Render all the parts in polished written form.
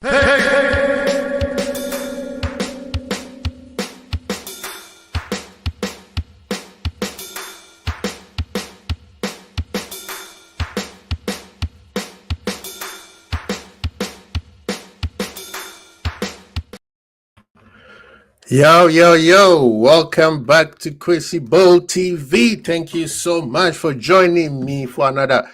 Yo, welcome back to Crazy Bowl TV. Thank you so much for joining me for another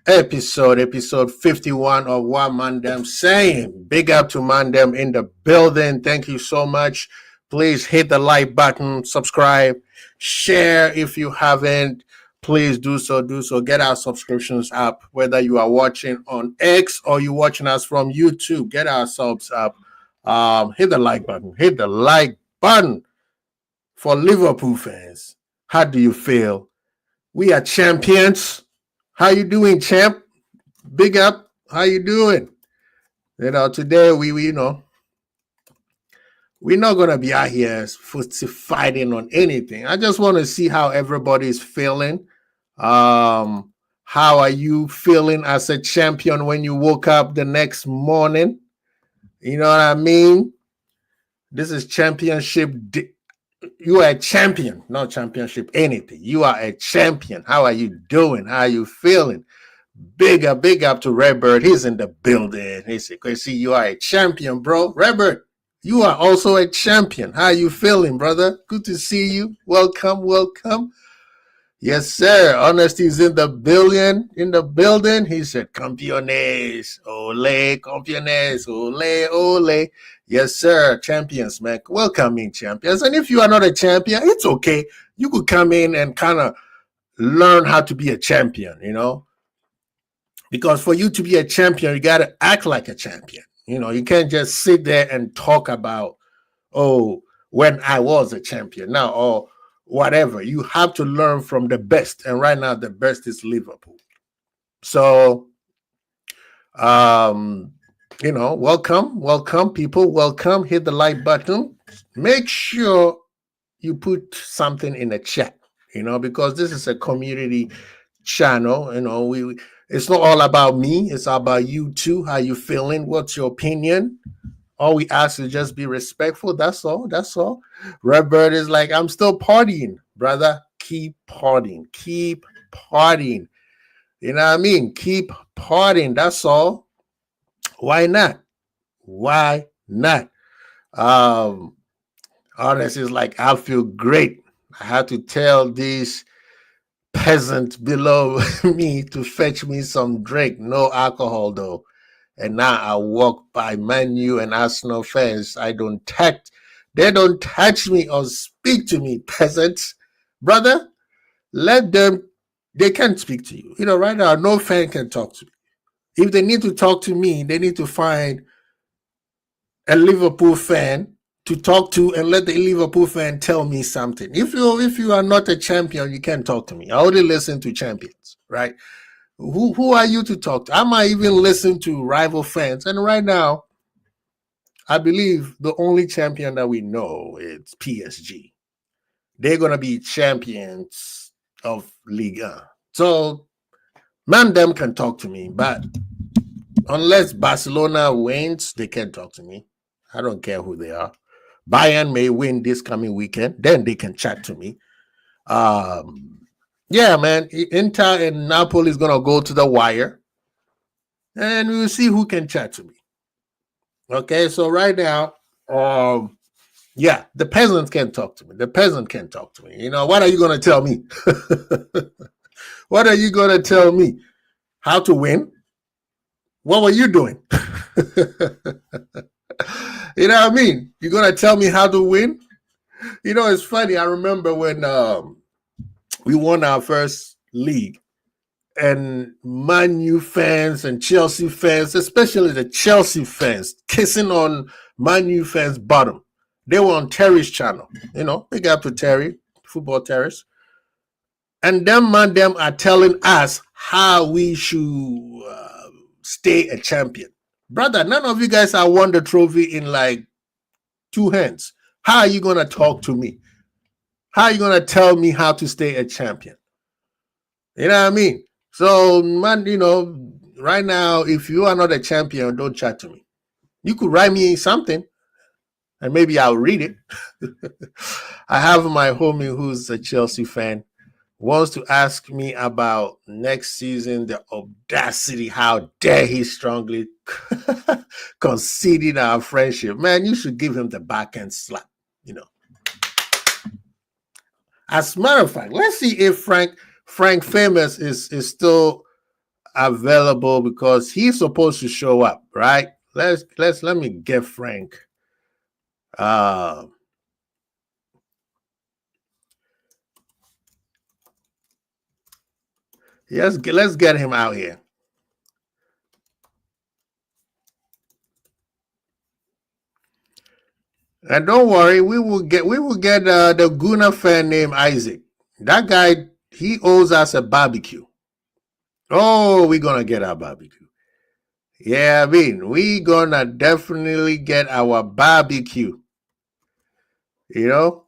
episode 51 of what ManDem saying. Big up to ManDem in the building. Thank you so much. Please hit the like button, subscribe, share if you haven't. Please do so. Get our subscriptions up, whether you are watching on X or you're watching us from YouTube. Get our subs up. Hit the like button for Liverpool fans. How do you feel? We are champions. How you doing, champ? Big up. How you doing? Today we're not gonna be out here fighting on anything. I just want to see how everybody's feeling. How are you feeling as a champion when you woke up the next morning? You know what I mean? This is championship. You are a champion, not championship anything. You are a champion. How are you doing? How are you feeling? Big up to Redbird. He's in the building. He said, "Crazy, you are a champion, bro." Redbird, you are also a champion. How are you feeling, brother? Good to see you. Welcome. Yes, sir. Honesty is in the building. He said, "Campeones, ole, campeones, ole." Yes, sir. Champions, man. Welcome in, champions. And if you are not a champion, it's okay. You could come in and kind of learn how to be a champion, because for you to be a champion, you got to act like a champion. You can't just sit there and talk about, when I was a champion now, or whatever. You have to learn from the best. And right now, the best is Liverpool. So, welcome, people. Welcome. Hit the like button. Make sure you put something in the chat, because this is a community channel. It's not all about me. It's about you too. How you feeling? What's your opinion? All we ask is just be respectful. That's all. Redbird is like, I'm still partying, brother. Keep partying. You know what I mean? Keep partying. That's all. Why not? Honest is like, I feel great. I had to tell these peasants below me to fetch me some drink. No alcohol though. And now I walk by Man U and Arsenal fans. They don't touch me or speak to me, peasants. Brother, let them, they can't speak to you. Right now, no fan can talk to me. If they need to talk to me, they need to find a Liverpool fan to talk to and let the Liverpool fan tell me something. If you are not a champion, you can't talk to me. I only listen to champions, right? Who are you to talk to? I might even listen to rival fans. And right now, I believe the only champion that we know is PSG. They're going to be champions of Liga. So, ManDem can talk to me, but unless Barcelona wins, they can't talk to me. I don't care who they are. Bayern may win this coming weekend. Then they can chat to me. Yeah, man. Inter and Napoli is going to go to the wire. And we'll see who can chat to me. Okay, so right now, the peasants can't talk to me. The peasant can't talk to me. What are you going to tell me? What are you going to tell me? How to win? What were you doing? You know what I mean? You're going to tell me how to win? It's funny. I remember when we won our first league, and Man U fans and Chelsea fans, especially the Chelsea fans, kissing on Man U fans' bottom. They were on Terry's channel. Big up to Terry, Football Terrace. And them ManDem are telling us how we should stay a champion. Brother, none of you guys have won the trophy in like 2 hands. How are you going to talk to me? How are you going to tell me how to stay a champion? You know what I mean? So, man, right now, if you are not a champion, don't chat to me. You could write me something, and maybe I'll read it. I have my homie who's a Chelsea fan, wants to ask me about next season, the audacity, how dare he strongly conceding our friendship. Man, you should give him the backhand slap, you know. As a matter of fact, let's see if Frank Famous is still available, because he's supposed to show up, right? Let me get Frank. Yes, let's get him out here. And don't worry, we will get the Guna fan named Isaac. That guy, he owes us a barbecue. Oh, we're gonna get our barbecue. Yeah, I mean, we gonna definitely get our barbecue. You know?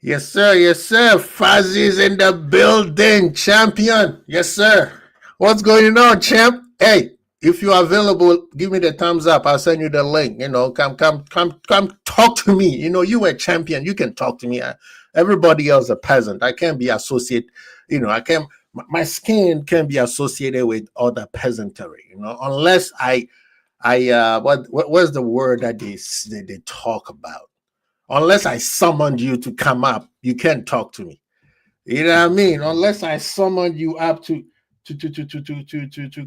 Yes, sir. Yes, sir. Fuzzy's in the building, champion. Yes, sir. What's going on, champ? Hey, if you're available, give me the thumbs up. I'll send you the link. You know, come talk to me. You know, you were champion. You can talk to me. Everybody else a peasant. I can't be associated. You know, I can't. My skin can be associated with other peasantry. You know, unless what's the word that they talk about? Unless I summoned you to come up, you can't talk to me. You know what I mean? Unless I summoned you up to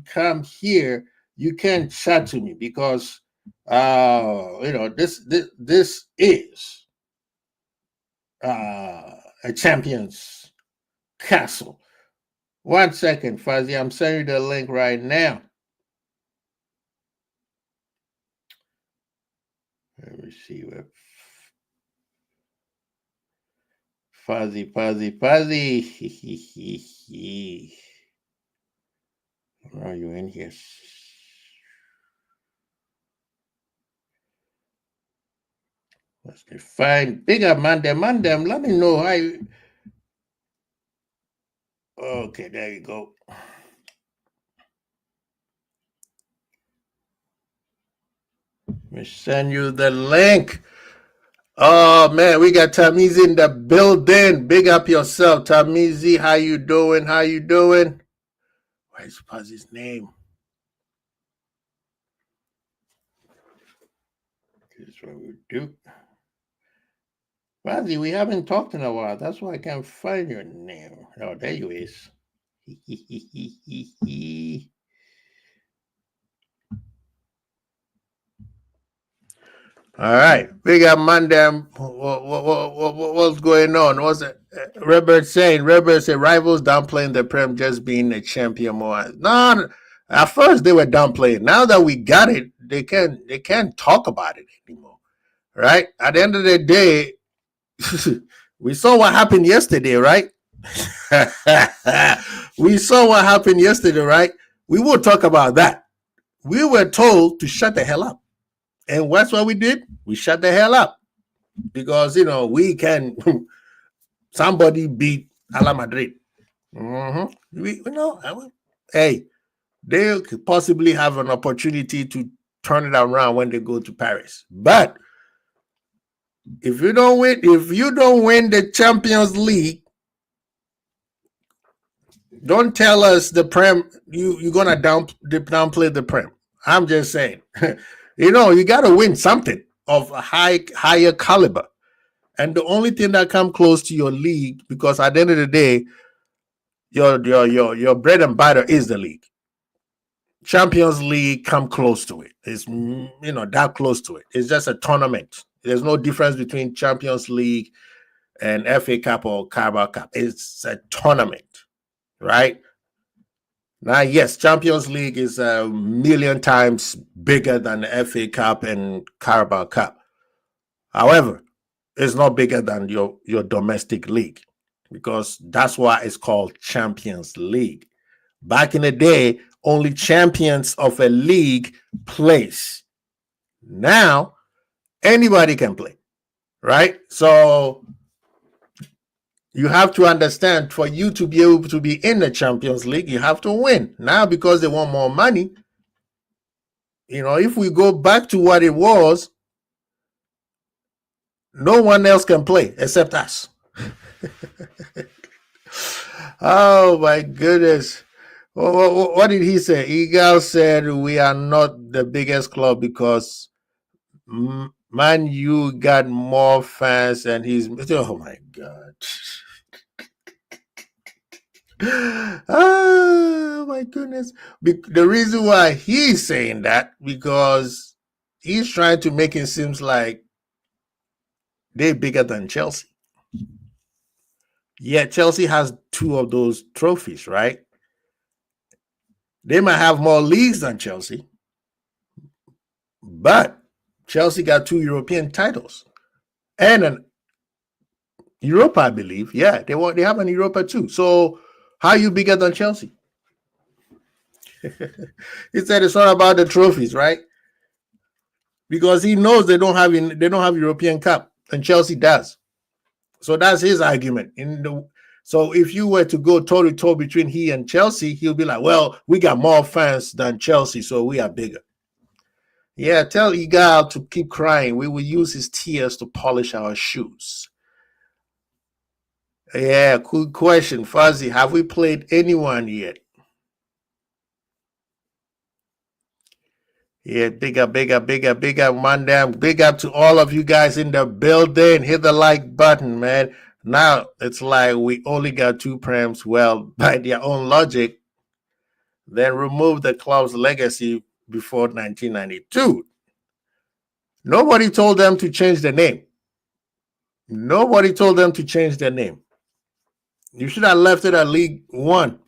come here, you can't chat to me, because you know, this is a champion's castle. 1 second, Fuzzy. I'm sending you the link right now. Let me see where Fuzzy. Where are you in here? Let's define. Big up, ManDem. Let me know how you. Okay, there you go. Let me send you the link. Oh man, we got Tamizi in the building. Big up yourself, Tamizi. How you doing? Where's Fuzzy's name? Here's what we do. Fuzzy, we haven't talked in a while. That's why I can't find your name. Oh, there you is. All right, big up ManDem. What's going on? What's it? Robert saying? Robert said rivals downplaying the Prem just being a champion more. No, at first they were downplaying. Now that we got it, they can't talk about it anymore. Right? At the end of the day, we saw what happened yesterday, right? We saw what happened yesterday, right? We will talk about that. We were told to shut the hell up. And that's what we did. We shut the hell up, because, you know, we can. Somebody beat Ala Madrid. We know. Hey, they could possibly have an opportunity to turn it around when they go to Paris. But if you don't win the Champions League, don't tell us the Prem. You're gonna downplay the Prem. I'm just saying. You know, you got to win something of a higher caliber. And the only thing that come close to your league, because at the end of the day, your bread and butter is the league. Champions League come close to it. It's, you know, that close to it. It's just a tournament. There's no difference between Champions League and FA Cup or Carabao Cup. It's a tournament, right? Now, yes, Champions League is a million times bigger than the FA Cup and Carabao Cup. However, it's not bigger than your domestic league, because that's why it's called Champions League. Back in the day, only champions of a league plays. Now, anybody can play, right? So you have to understand, for you to be able to be in the Champions League, you have to win. Now, because they want more money, if we go back to what it was, no one else can play except us. Oh my goodness. What did he say? Eagle said we are not the biggest club because Man U got more fans and he's, oh my God. Oh my goodness. The reason why he's saying that, because he's trying to make it seem like they're bigger than Chelsea. Yeah, Chelsea has 2 of those trophies, right? They might have more leagues than Chelsea, but Chelsea got 2 European titles and an Europa, I believe. Yeah, they have an Europa too. So how are you bigger than Chelsea? He said it's not about the trophies, right? Because he knows they don't have European Cup, and Chelsea does. So that's his argument. So if you were to go toe to toe between he and Chelsea, he'll be like, "Well, we got more fans than Chelsea, so we are bigger." Yeah, tell Igal to keep crying. We will use his tears to polish our shoes. Yeah, good question, Fuzzy. Have we played anyone yet? Yeah, big up, ManDem. Big up to all of you guys in the building. Hit the like button, man. Now it's like we only got 2 prems. Well, by their own logic, then remove the club's legacy before 1992. Nobody told them to change the name. Nobody told them to change their name. You should have left it at League One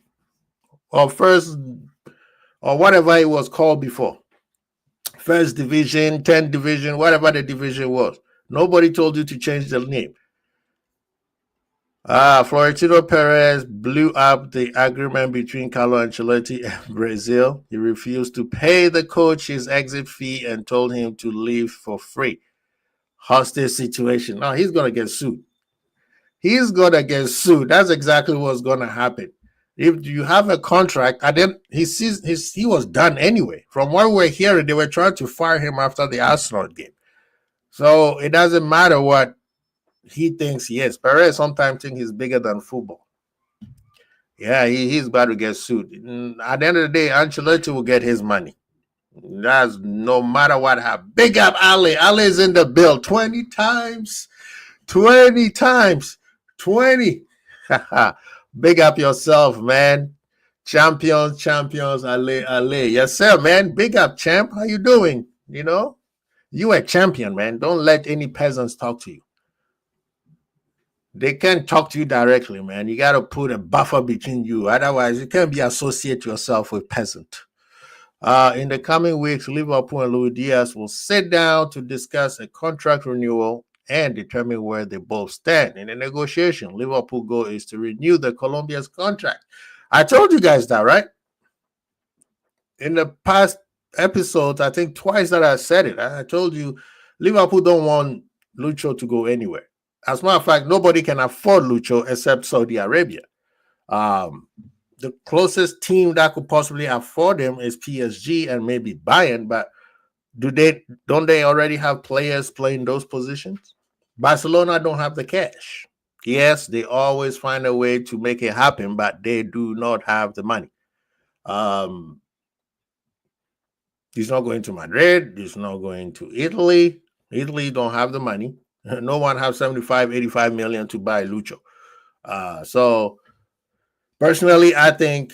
or First or whatever it was called before. First Division, 10th Division, whatever the division was. Nobody told you to change the name. Florentino Perez blew up the agreement between Carlo Ancelotti and Brazil. He refused to pay the coach his exit fee and told him to leave for free. Hostage situation. Now he's going to get sued. He's going to get sued. That's exactly what's going to happen. If you have a contract, and then he was done anyway. From what we're hearing, they were trying to fire him after the Arsenal game. So it doesn't matter what he thinks he is. Perez sometimes thinks he's bigger than football. Yeah, he's about to get sued. At the end of the day, Ancelotti will get his money. That's no matter what happens. Big up Ali. Ali's in the bill 20 times. 20 times. 20. Big up yourself, man. Champions, Ali. Yes, sir, man. Big up, champ. How you doing? You a champion, man. Don't let any peasants talk to you. They can't talk to you directly, man. You got to put a buffer between you. Otherwise, you can't associate yourself with peasant. In the coming weeks, Liverpool and Luis Diaz will sit down to discuss a contract renewal and determine where they both stand in the negotiation. Liverpool goal is to renew the Colombia's contract. I told you guys that, right? In the past episodes, I think twice that I said it. I told you Liverpool don't want Lucho to go anywhere. As a matter of fact, nobody can afford Lucho except Saudi Arabia. The closest team that could possibly afford him is PSG and maybe Bayern, but don't they already have players playing those positions? Barcelona don't have the cash. Yes, they always find a way to make it happen, but they do not have the money. He's not going to Madrid. He's not going to Italy. Italy don't have the money. No one has 75, 85 million to buy Lucho. So personally, I think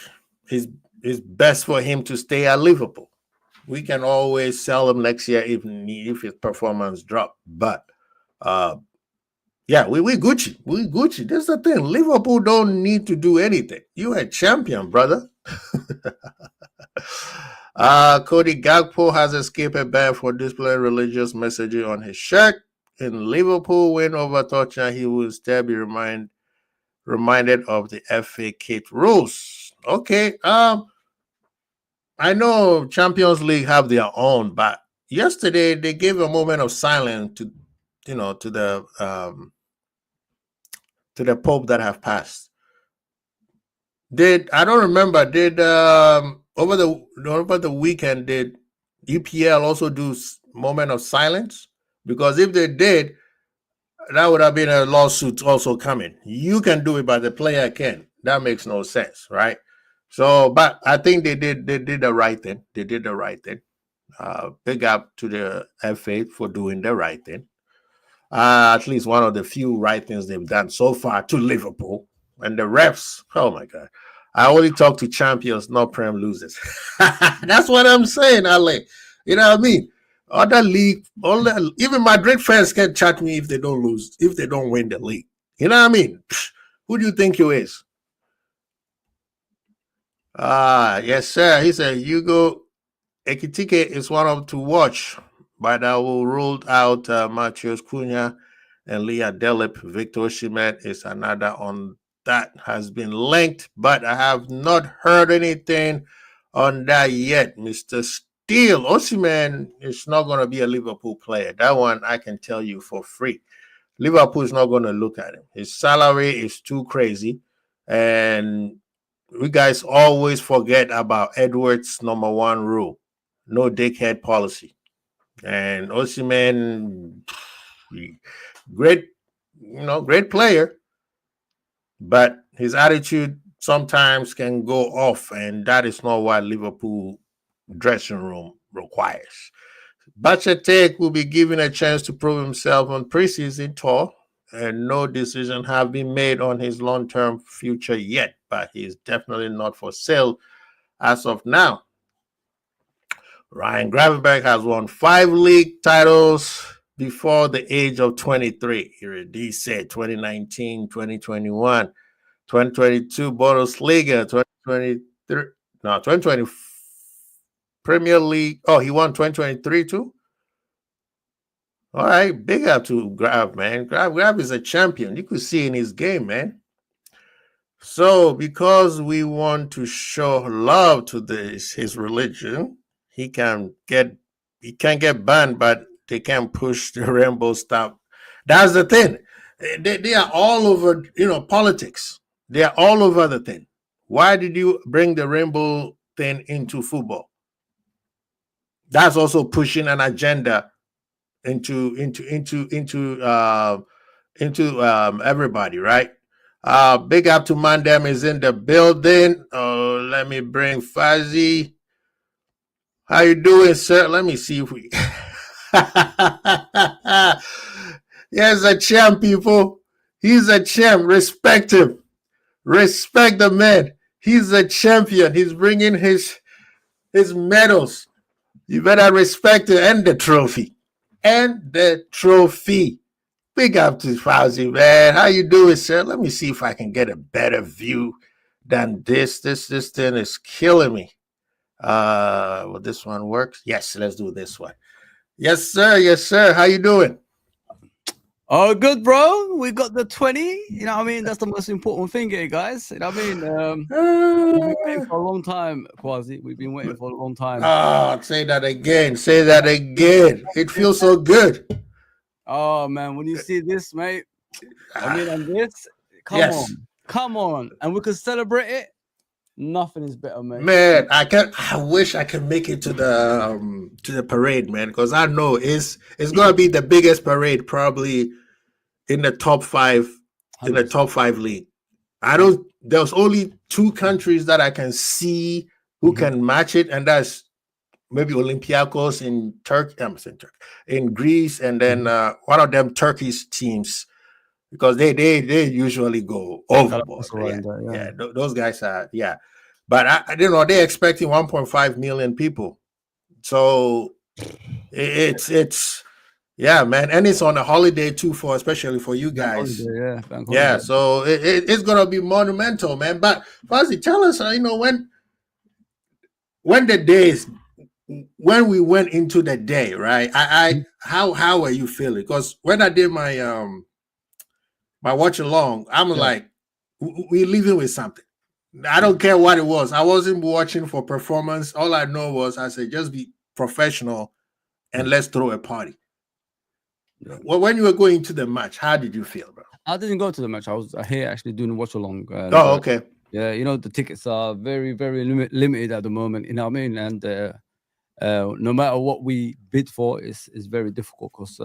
it's best for him to stay at Liverpool. We can always sell him next year if his performance drop. But yeah, we Gucci. We Gucci. This is the thing. Liverpool don't need to do anything. You a champion, brother. Cody Gakpo has escaped a ban for displaying religious messaging on his shirt. In Liverpool win over Tottenham, he will instead be reminded of the FA kit rules. Okay. I know Champions League have their own, but yesterday they gave a moment of silence to the Pope that have passed. I don't remember, did over the weekend, did EPL also do moment of silence? Because if they did, that would have been a lawsuit also coming. You can do it, but the player can. That makes no sense, right? So, but I think they did the right thing. They did the right thing. Big up to the FA for doing the right thing. At least one of the few right things they've done so far to Liverpool. And the refs, oh my God. I only talk to champions, not prem losers. That's what I'm saying, Ale. You know what I mean? Other league, even Madrid fans can chat me if they don't lose, if they don't win the league. You know what I mean? Who do you think you is? Yes, sir. He said, Hugo Ekitike is one of to watch, but I will rule out Matheus Cunha and Leah Delip. Victor Osimhen is another on that has been linked, but I have not heard anything on that yet, Mr. Steele. Osimhen is not going to be a Liverpool player. That one I can tell you for free. Liverpool is not going to look at him. His salary is too crazy, and we guys always forget about Edwards' number one rule: no dickhead policy. And Osimhen, great, great player, but his attitude sometimes can go off, and that is not what Liverpool dressing room requires. Bachetek will be given a chance to prove himself on preseason tour, and no decision have been made on his long-term future yet, but he is definitely not for sale as of now. Ryan Gravenberg has won 5 league titles before the age of 23. He said 2019, 2021, 2022 Bundesliga, 2023, no, 2020 Premier League. Oh, he won 2023 too? All right, big up to Grab, man. Grab is a champion. You could see in his game, man. So, because we want to show love to his religion, he can't get banned, but they can push the rainbow stuff. That's the thing. They are all over, politics. They are all over the thing. Why did you bring the rainbow thing into football? That's also pushing an agenda into everybody, right? Big up to ManDem is in the building. Let me bring Fuzzy. How you doing, sir? Let me see if we. He's a champ, people. He's a champ. Respect him. Respect the man. He's a champion. He's bringing his medals. You better respect it and the trophy. And the trophy. Big up to Fauzi, man. How you doing, sir? Let me see if I can get a better view than this. This thing is killing me. Will this one works? Yes, let's do this one. Yes, sir. Yes, sir. How you doing? Oh, good, bro. We got the 20. You know what I mean? That's the most important thing here, guys. You know what I mean? We've been waiting for a long time, Quasi. We've been waiting for a long time. Say that again. Say that again. It feels so good. Oh, man. When you see this, mate, I mean, and this, come on. And we could celebrate it. Nothing is better, man. Man, I wish I could make it to the parade, man, because I know it's gonna be the biggest parade probably in the top 5 in the top 5 league. There's only 2 countries that I can see who can match it, and that's maybe Olympiacos in in Greece, and then one of them Turkish teams, because they usually go overboard. Yeah, those guys are, yeah. But they're expecting 1.5 million people, so it's yeah, man, and it's on a holiday too, especially for you guys. Yeah. So it's gonna be monumental, man. But Fuzzy, tell us, when the days when we went into the day, right? How are you feeling? Because when I did my watch along, I'm like, we're leaving with something. I don't care what it was. I wasn't watching for performance. All I know was I said, just be professional and let's throw a party. Yeah. Well, when you were going to the match, how did you feel, bro? I didn't go to the match. I was here actually doing a watch along. And, Oh, okay. Yeah, you know, the tickets are very, very limited at the moment. You know what I mean? And no matter what we bid for, is very difficult because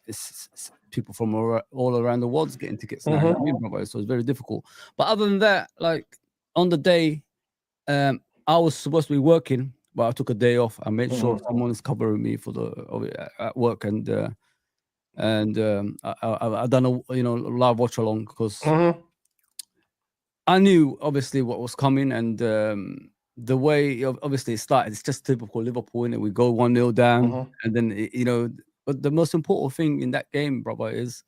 it's people from all around the world's getting tickets now. You know what I mean, brother? So it's very difficult. But other than that, like on the day, I was supposed to be working, but I took a day off. I made sure someone is covering me for at work, and I done a live watch along because I knew obviously what was coming, and the way obviously it started. It's just typical Liverpool, and we go 1-0 down, and then But the most important thing in that game, brother, is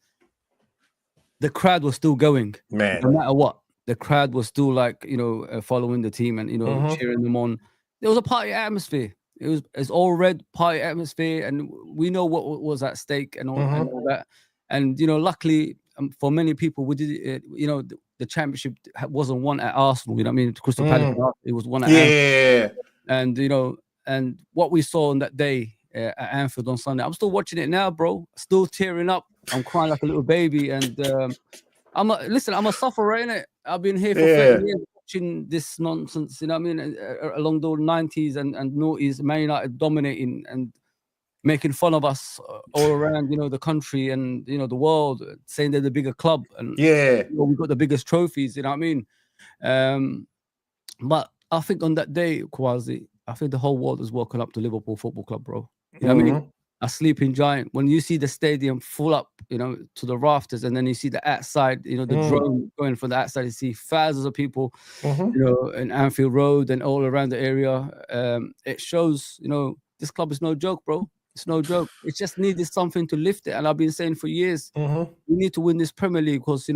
the crowd was still going, man. No matter what, the crowd was still like following the team and cheering them on. There was a party atmosphere. It's all red party atmosphere, and we know what was at stake and all that. And luckily for many people, we did the championship wasn't won at Arsenal. You know what I mean? Crystal Palace, it was won at Anfield. And and what we saw on that day at Anfield on Sunday, I'm still watching it now, bro. Still tearing up. I'm crying like a little baby, and I'm a sufferer, innit? I've been here for 30 years watching this nonsense, you know what I mean? Along the 90s and noughties, Man United dominating and making fun of us all around, the country and, the world, saying they're the bigger club. And we've got the biggest trophies, you know what I mean? But I think on that day, Kwasi, I think the whole world has woken up to Liverpool Football Club, bro. You know what I mean? A sleeping giant. When you see the stadium full up, to the rafters, and then you see the outside, the drone going from the outside, you see thousands of people, in Anfield Road and all around the area. It shows, this club is no joke, bro. It's no joke. It just needed something to lift it. And I've been saying for years, we need to win this Premier League because,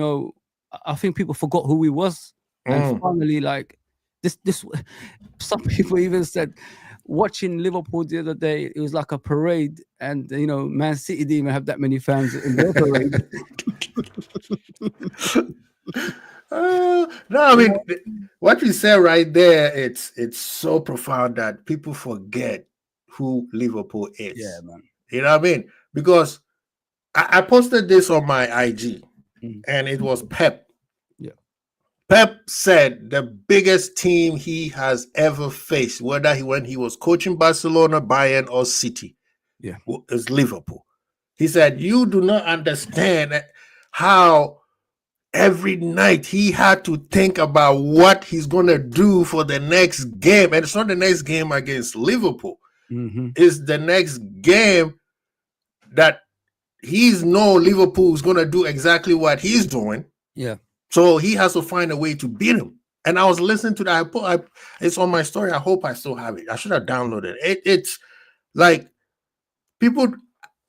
I think people forgot who we was. And finally, like, this some people even said, watching Liverpool the other day, it was like a parade, and Man City didn't even have that many fans in their parade. No, I mean what you said right there, it's so profound that people forget who Liverpool is. Yeah, man. You know what I mean? Because I posted this on my IG, and it was Pep. Pep said the biggest team he has ever faced, whether when he was coaching Barcelona, Bayern, or City, is Liverpool. He said, you do not understand how every night he had to think about what he's going to do for the next game. And it's not the next game against Liverpool. It's the next game that he's Liverpool is going to do exactly what he's doing. Yeah. So he has to find a way to beat him. And I was listening to that. It's on my story. I hope I still have it. I should have downloaded it. It's like people,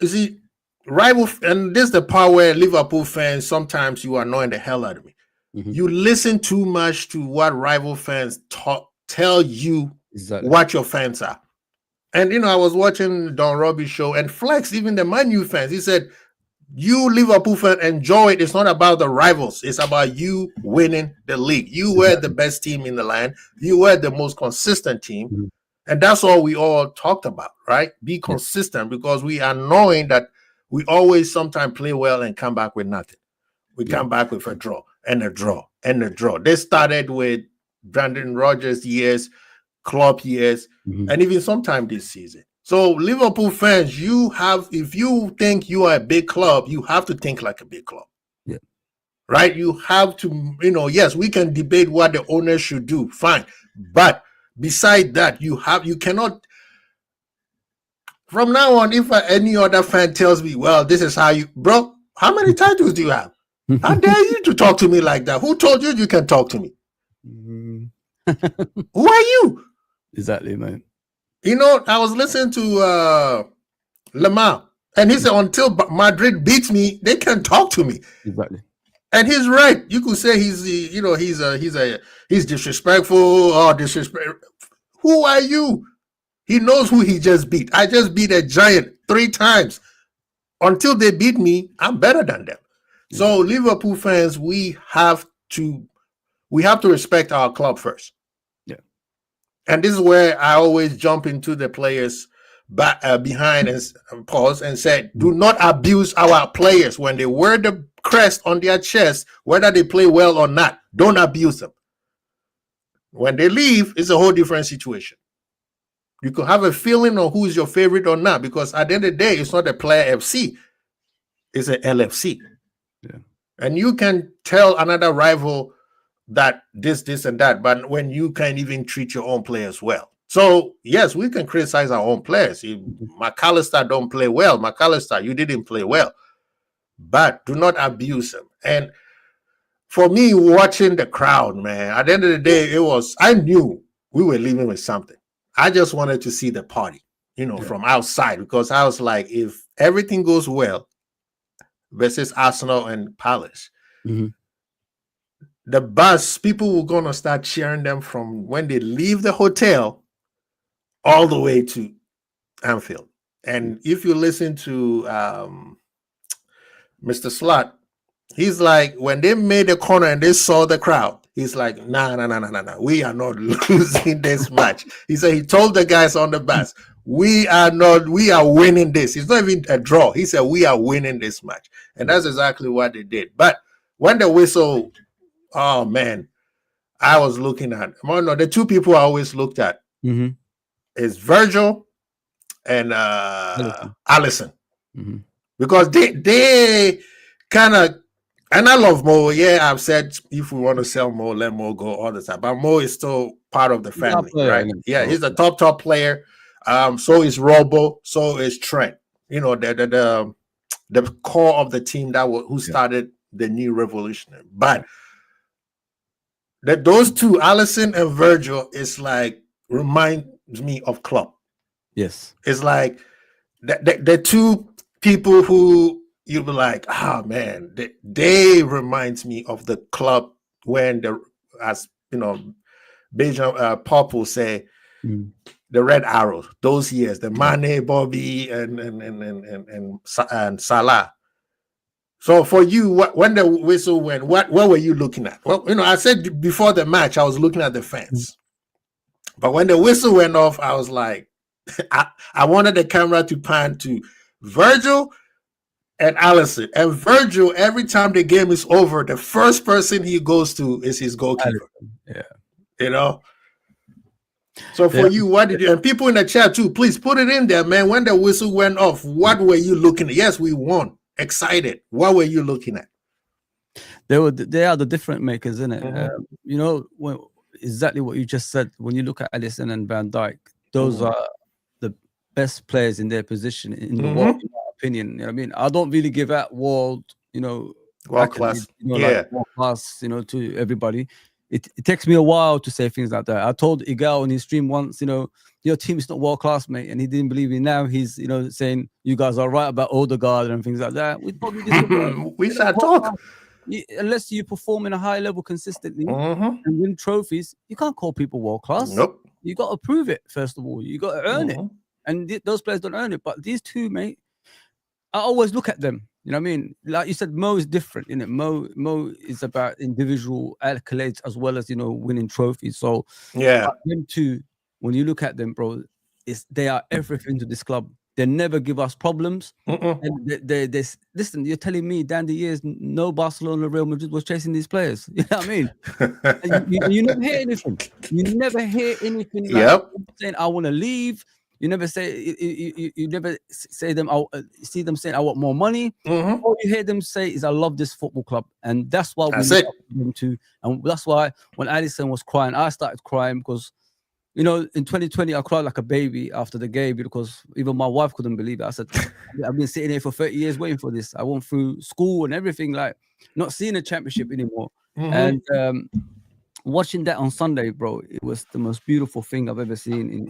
you see, rival, and this is the part where Liverpool fans, sometimes you are annoying the hell out of me. You listen too much to what rival fans tell you what your fans are. And, I was watching Don Robbie's show, and Flex, even the Man U fans, he said, you Liverpool fan, enjoy it. It's not about the rivals. It's about you winning the league. You were the best team in the land. You were the most consistent team. And that's all we all talked about, right? Be consistent, because we are knowing that we always sometimes play well and come back with nothing. We come back with a draw and a draw and a draw. They started with Brandon Rodgers years, Klopp years, and even sometime this season. So Liverpool fans, if you think you are a big club, you have to think like a big club. Yeah. Right? You have to, yes, we can debate what the owners should do. Fine. But beside that, you cannot, from now on, if any other fan tells me, well, this is how bro, how many titles do you have? How dare you to talk to me like that? Who told you can talk to me? Who are you? Exactly, man. I was listening to Lamar, and he said, until Madrid beats me, they can't talk to me. Exactly. And he's right. You could say he's disrespectful or disrespectful. Who are you? He knows who he just beat. I just beat a giant 3 times. Until they beat me, I'm better than them. So Liverpool fans, we have to respect our club first. Yeah. And this is where I always jump into the players' behind and pause and said, "Do not abuse our players when they wear the crest on their chest, whether they play well or not. Don't abuse them. When they leave, it's a whole different situation. You could have a feeling on who's your favorite or not, because at the end of the day, it's not a player FC, it's an LFC. Yeah. And you can tell another rival that this, and that, but when you can't even treat your own players well. So, yes, we can criticize our own players. McAllister don't play well. McAllister, you didn't play well. But do not abuse him. And for me, watching the crowd, man, at the end of the day, I knew we were leaving with something. I just wanted to see the party, from outside, because I was like, if everything goes well versus Arsenal and Palace, the bus, people were going to start cheering them from when they leave the hotel all the way to Anfield. And if you listen to Mr. Slot, he's like, when they made the corner and they saw the crowd, he's like, nah, we are not losing this match. He said he told the guys on the bus, we are winning this. It's not even a draw. He said, we are winning this match. And that's exactly what they did. But when the whistle, oh man, I was looking at, the two people I always looked at is Virgil and Allison. Because they kind of, and I love Mo. Yeah, I've said if we want to sell Mo, let Mo go all the time. But Mo is still part of the family, right? Yeah, he's a top player. So is Robo. So is Trent. The core of the team who started the new revolution. But those two, Allison and Virgil, is like reminds me of Klopp. Yes, it's like the two people who you'll be like, man, they reminds me of the club when Bejan Pop will say, the Red Arrows, those years, the Mane, Bobby, and Salah. So for you, when the whistle went, what were you looking at? Well, I said before the match, I was looking at the fans. But when the whistle went off, I was like, I wanted the camera to pan to Virgil and Allison. And Virgil, every time the game is over, the first person he goes to is his goalkeeper. Yeah. So for you, what did you, and people in the chat too, please put it in there, man. When the whistle went off, what were you looking at? Yes, we won. Excited. What were you looking at? They are the different makers, isn't it? Exactly what you just said. When you look at Alisson and Van Dijk, those are the best players in their position in the world, in my opinion. I don't really give out world class, like world class, to everybody. It takes me a while to say things like that. I told Igal on his stream once, your team is not world class, mate, and he didn't believe me. Now he's, saying you guys are right about Odegaard and things like that. We probably we should talk. Unless you perform in a high level consistently and win trophies, you can't call people world class. Nope. You got to prove it first of all. You got to earn it, and those players don't earn it. But these two, mate, I always look at them. You know what I mean? Like you said, Mo is different, innit? Mo is about individual accolades as well as winning trophies. So them two, when you look at them, bro, they are everything to this club. They never give us problems. And they listen, you're telling me down the years, no Barcelona, Real Madrid was chasing these players. You know what I mean? you never hear anything. You never hear anything like saying, I want to leave. You never say, you never say them, see them saying, I want more money. All you hear them say is, I love this football club. And that's why we love them too. And that's why when Alisson was crying, I started crying because, in 2020, I cried like a baby after the game because even my wife couldn't believe it. I said, I've been sitting here for 30 years waiting for this. I went through school and everything, like not seeing a championship anymore. And watching that on Sunday, bro, it was the most beautiful thing I've ever seen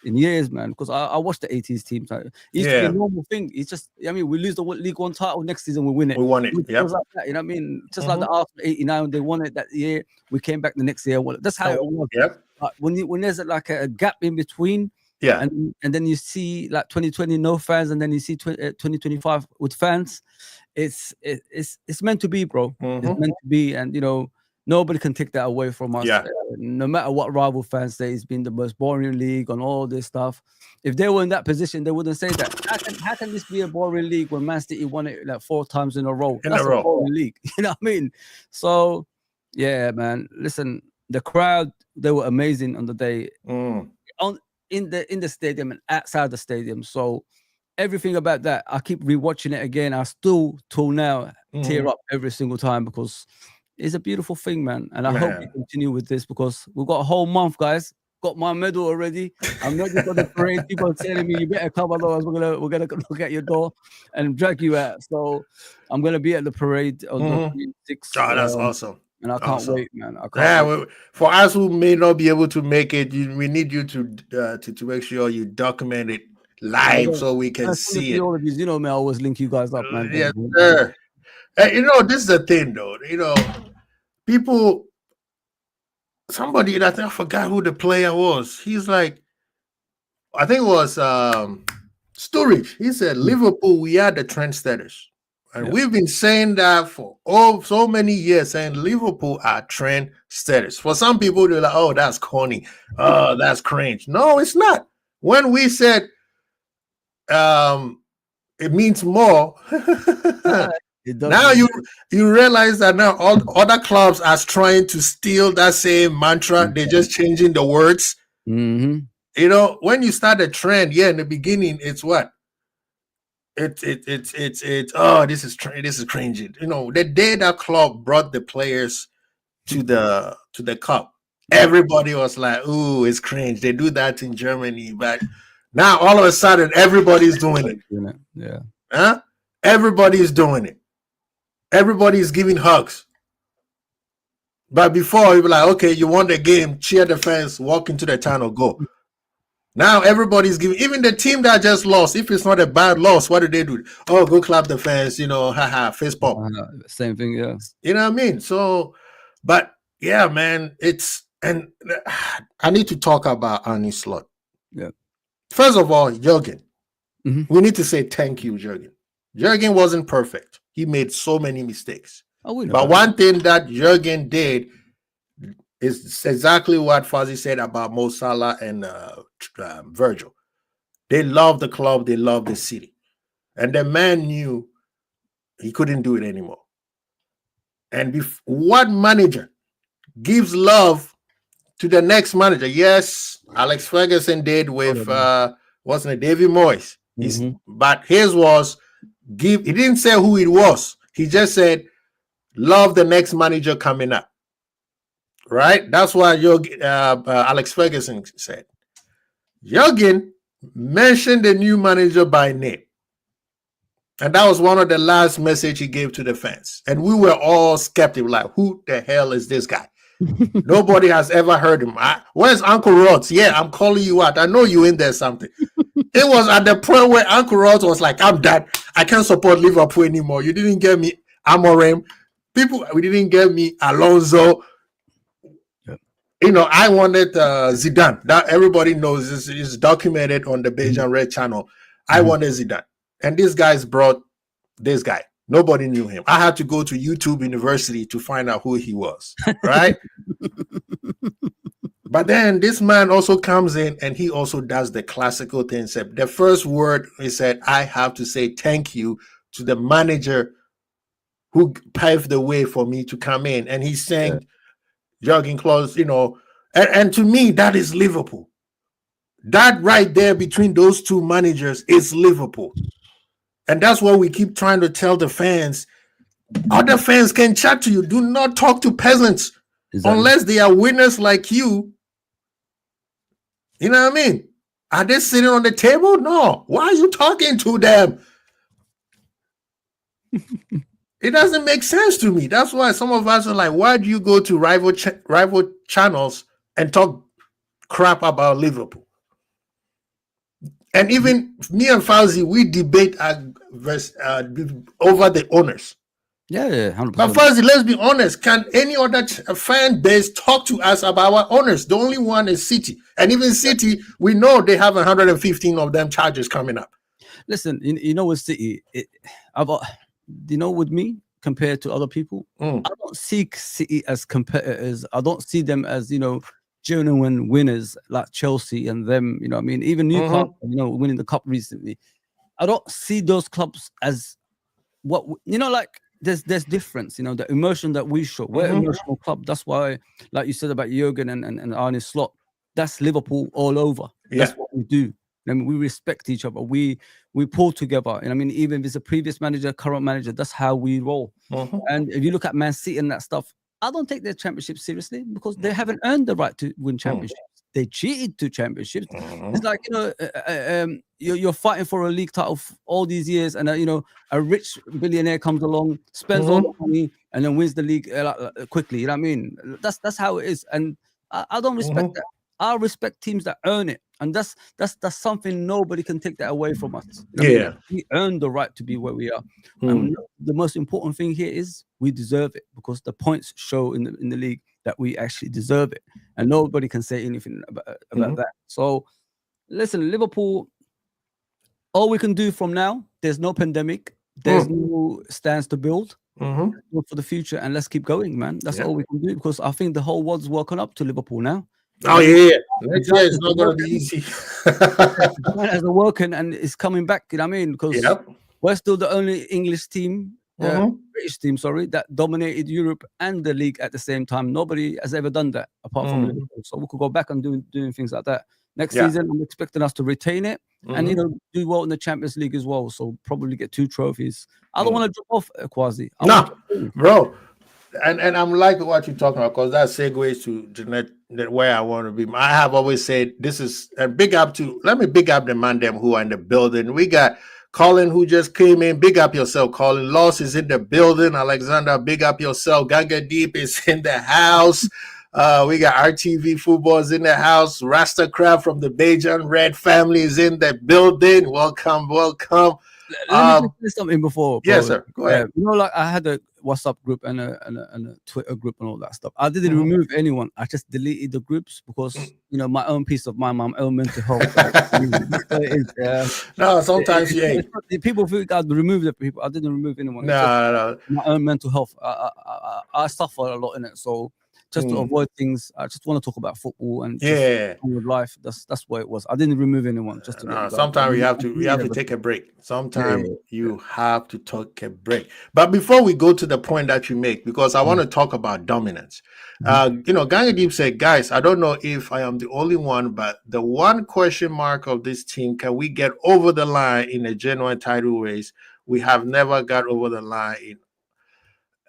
in years, man. Because I watched the 80s team. So it used to be a normal thing. It's just, we lose the League One title, next season we win it. We won it. Like that, you know what I mean? Just like the Arsenal 89, they won it that year. We came back the next year. Well, that's how it was. But when there's like a gap in between, and then you see like 2020 no fans, and then you see 2025 with fans, it's meant to be, bro. It's meant to be, and Nobody can take that away from us. Yeah. No matter what rival fans say, it's been the most boring league on all this stuff. If they were in that position, they wouldn't say that. How can this be a boring league when Man City won it like 4 times in a row? That's a boring league. You know what I mean? So, yeah, man. Listen, the crowd, they were amazing on the day. In the stadium and outside the stadium. So everything about that, I keep rewatching it again. I still till now tear up every single time because it's a beautiful thing, man. And I hope we continue with this because we've got a whole month, guys. Got my medal already. I'm not just on the parade. People are telling me you better come, otherwise we're gonna look at your door and drag you out. So I'm gonna be at the parade on the 6th. Oh, that's awesome. And I can't wait, man. I can't wait. Well, for us who may not be able to make it, we need you to make sure you document it live so we can see it. All of you know me, I always link you guys up, man. Yes, sir. You know, this is the thing, though. You know, people. Somebody, I think I forgot who the player was. He's like, I think it was Sturridge. He said, Liverpool, we are the trendsetters. And we've been saying that for so many years, saying Liverpool are trendsetters. For some people, they're like, oh, that's corny. Oh, that's cringe. No, it's not. When we said it means more, now you realize that now all other clubs are trying to steal that same mantra. They're just changing the words. You know, when you start a trend, in the beginning, it's what? It's oh, this is cringy. You know, the day that club brought the players to the cup, everybody was like, "Ooh, it's cringe." They do that in Germany, but now all of a sudden, everybody's doing it. Yeah. Huh? Everybody's doing it. Everybody's giving hugs. But before, you'd be like, okay, you won the game, cheer the fans, walk into the tunnel, go. Now everybody's giving, even the team that just lost, if it's not a bad loss, what do they do? Oh, go clap the fans, you know, haha, face pump. Same thing, yeah. You know what I mean? So, but yeah, man, and I need to talk about Arne Slot. Yeah. First of all, Jurgen. We need to say thank you, Jurgen. Jurgen wasn't perfect. He made so many mistakes. But one thing that Jurgen did is exactly what Fuzzy said about Mo Salah and Virgil. They love the club. They love the city. And the man knew he couldn't do it anymore. And what manager gives love to the next manager? Yes, Alex Ferguson did with, wasn't it, David Moyes? But his was, he didn't say who it was. He just said, love the next manager coming up. Right? That's what Alex Ferguson said. Jurgen mentioned the new manager by name. And that was one of the last message he gave to the fans. And we were all skeptical, like, who the hell is this guy? Nobody has ever heard him. Where's Uncle Rods? Yeah, I'm calling you out. I know you in there something. It was at the point where Uncle Rods was like, I'm done. I can't support Liverpool anymore. You didn't get me Amorim. We didn't get me Alonso. You know, I wanted Zidane. That everybody knows is documented on the Beige and Red channel. I wanted Zidane. And these guys brought this guy. Nobody knew him. I had to go to YouTube University to find out who he was, right? But then this man also comes in and he also does the classical thing. The first word he said, I have to say thank you to the manager who paved the way for me to come in. And he's saying, Jurgen Klopp, you know, and to me, that is Liverpool. That right there between those two managers is Liverpool. And that's what we keep trying to tell the fans. Other fans can chat to you. Do not talk to peasants unless they are winners like you. You know what I mean? Are they sitting on the table? No. Why are you talking to them? It doesn't make sense to me. That's why some of us are like, why do you go to rival channels and talk crap about Liverpool? And even me and Fauzi, we debate over the owners. Yeah, 100%. But Fauzi, let's be honest. Can any other fan base talk to us about our owners? The only one is City. And even City, we know they have 115 of them charges coming up. Listen, you know with City, you know with me, compared to other people. I don't see City as competitors. I don't see them as, genuine winners like Chelsea and them. I mean, even Newcastle, winning the cup recently. I don't see those clubs as what like. There's difference. The emotion that we show. We're an emotional club. That's why, like you said about Jurgen and Arne Slot, that's Liverpool all over. Yeah. That's what we do. I mean, we respect each other. We pull together. And I mean, even if it's a previous manager, current manager, that's how we roll. And if you look at Man City and that stuff, I don't take their championship seriously because they haven't earned the right to win championships. They cheated to championships. It's like, you're fighting for a league title all these years, and a rich billionaire comes along, spends all the money, and then wins the league quickly. You know what I mean? That's how it is, and I don't respect that. I respect teams that earn it, and that's something nobody can take that away from us. We earn the right to be where we are. And the most important thing here is we deserve it because the points show in the league that we actually deserve it, and nobody can say anything about that. So, listen, Liverpool. All we can do from now, there's no pandemic, there's no stands to build for the future, and let's keep going, man. That's all we can do because I think the whole world's woken up to Liverpool now. Oh yeah, next year it's not going to be easy. As a working and it's coming back. You know what I mean? Because we're still the only English team, British team, sorry, that dominated Europe and the league at the same time. Nobody has ever done that apart from Liverpool. So we could go back and doing things like that. Next season, I'm expecting us to retain it and do well in the Champions League as well. So probably get 2 trophies. I don't want to drop off, Kwasi. No, bro. And I'm liking what you're talking about because that segues to where I want to be. I have always said this is a big up to. Let me big up the ManDem who are in the building. We got Colin who just came in. Big up yourself, Colin. Loss is in the building. Alexander, big up yourself. Ganga Deep is in the house. We got RTV Footballs in the house. Rasta Crab from the Bajan Red family is in the building. Welcome. Let me just say something before. Yes, sir. Go ahead. Like I had a WhatsApp group and a Twitter group and all that stuff. I didn't remove anyone. I just deleted the groups because my own peace of mind, my own mental health. No, sometimes people think I'd remove the people. I didn't remove anyone. No. My own mental health. I suffer a lot in it, so. Just to avoid things, I just want to talk about football and with life. That's what it was. I didn't remove anyone. Just to sometimes you have to take a break. Sometimes you have to take a break. But before we go to the point that you make, because I want to talk about dominance. Ganga Deep said, guys, I don't know if I am the only one, but the one question mark of this team, can we get over the line in a genuine title race? We have never got over the line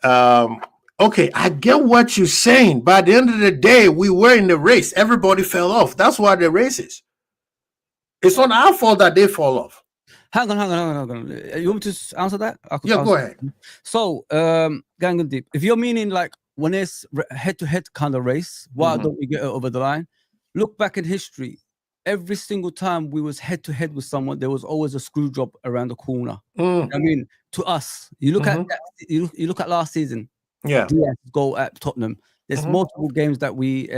in okay, I get what you're saying. But at the end of the day, we were in the race. Everybody fell off. That's why the race is. It's not our fault that they fall off. Hang on. You want me to answer that? Go ahead. So, Gang and Deep, if you're meaning like when it's head-to-head kind of race, why don't we get it over the line? Look back in history. Every single time we was head-to-head with someone, there was always a screw job around the corner. I mean, to us, you look at that, you look at last season. Diaz goal at Tottenham. There's multiple games that we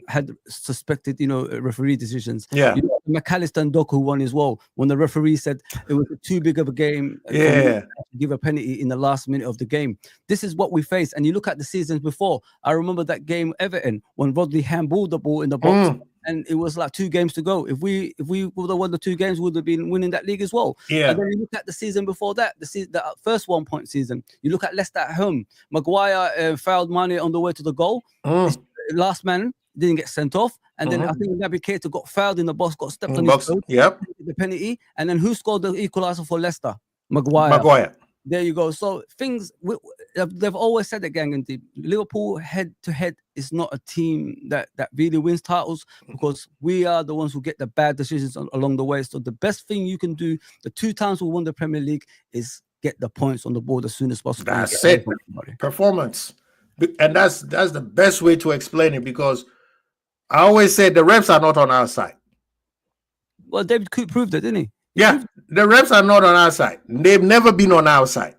had suspected, referee decisions. McAllister and Doku won as well. When the referee said it was too big of a game, to give a penalty in the last minute of the game. This is what we face. And you look at the seasons before. I remember that game Everton when Rodley handballed the ball in the box. And it was like 2 games to go. If we would have won the 2 games, we would have been winning that league as well. And then you look at the season before that, the first 1 point season. You look at Leicester at home. Maguire fouled Mane on the way to the goal. Last man didn't get sent off. And then I think Naby Keita got fouled in the box, got stepped on his toe. The penalty. And then who scored the equalizer for Leicester? Maguire. There you go. So things they've always said that, Gang and Deep. Liverpool head to head is not a team that really wins titles because we are the ones who get the bad decisions along the way. So the best thing you can do, the 2 times we won the Premier League, is get the points on the board as soon as possible. That's it. Performance, and that's the best way to explain it because I always say the reps are not on our side. Well, David Coop proved it, didn't he? Yeah, the reps are not on our side. They've never been on our side.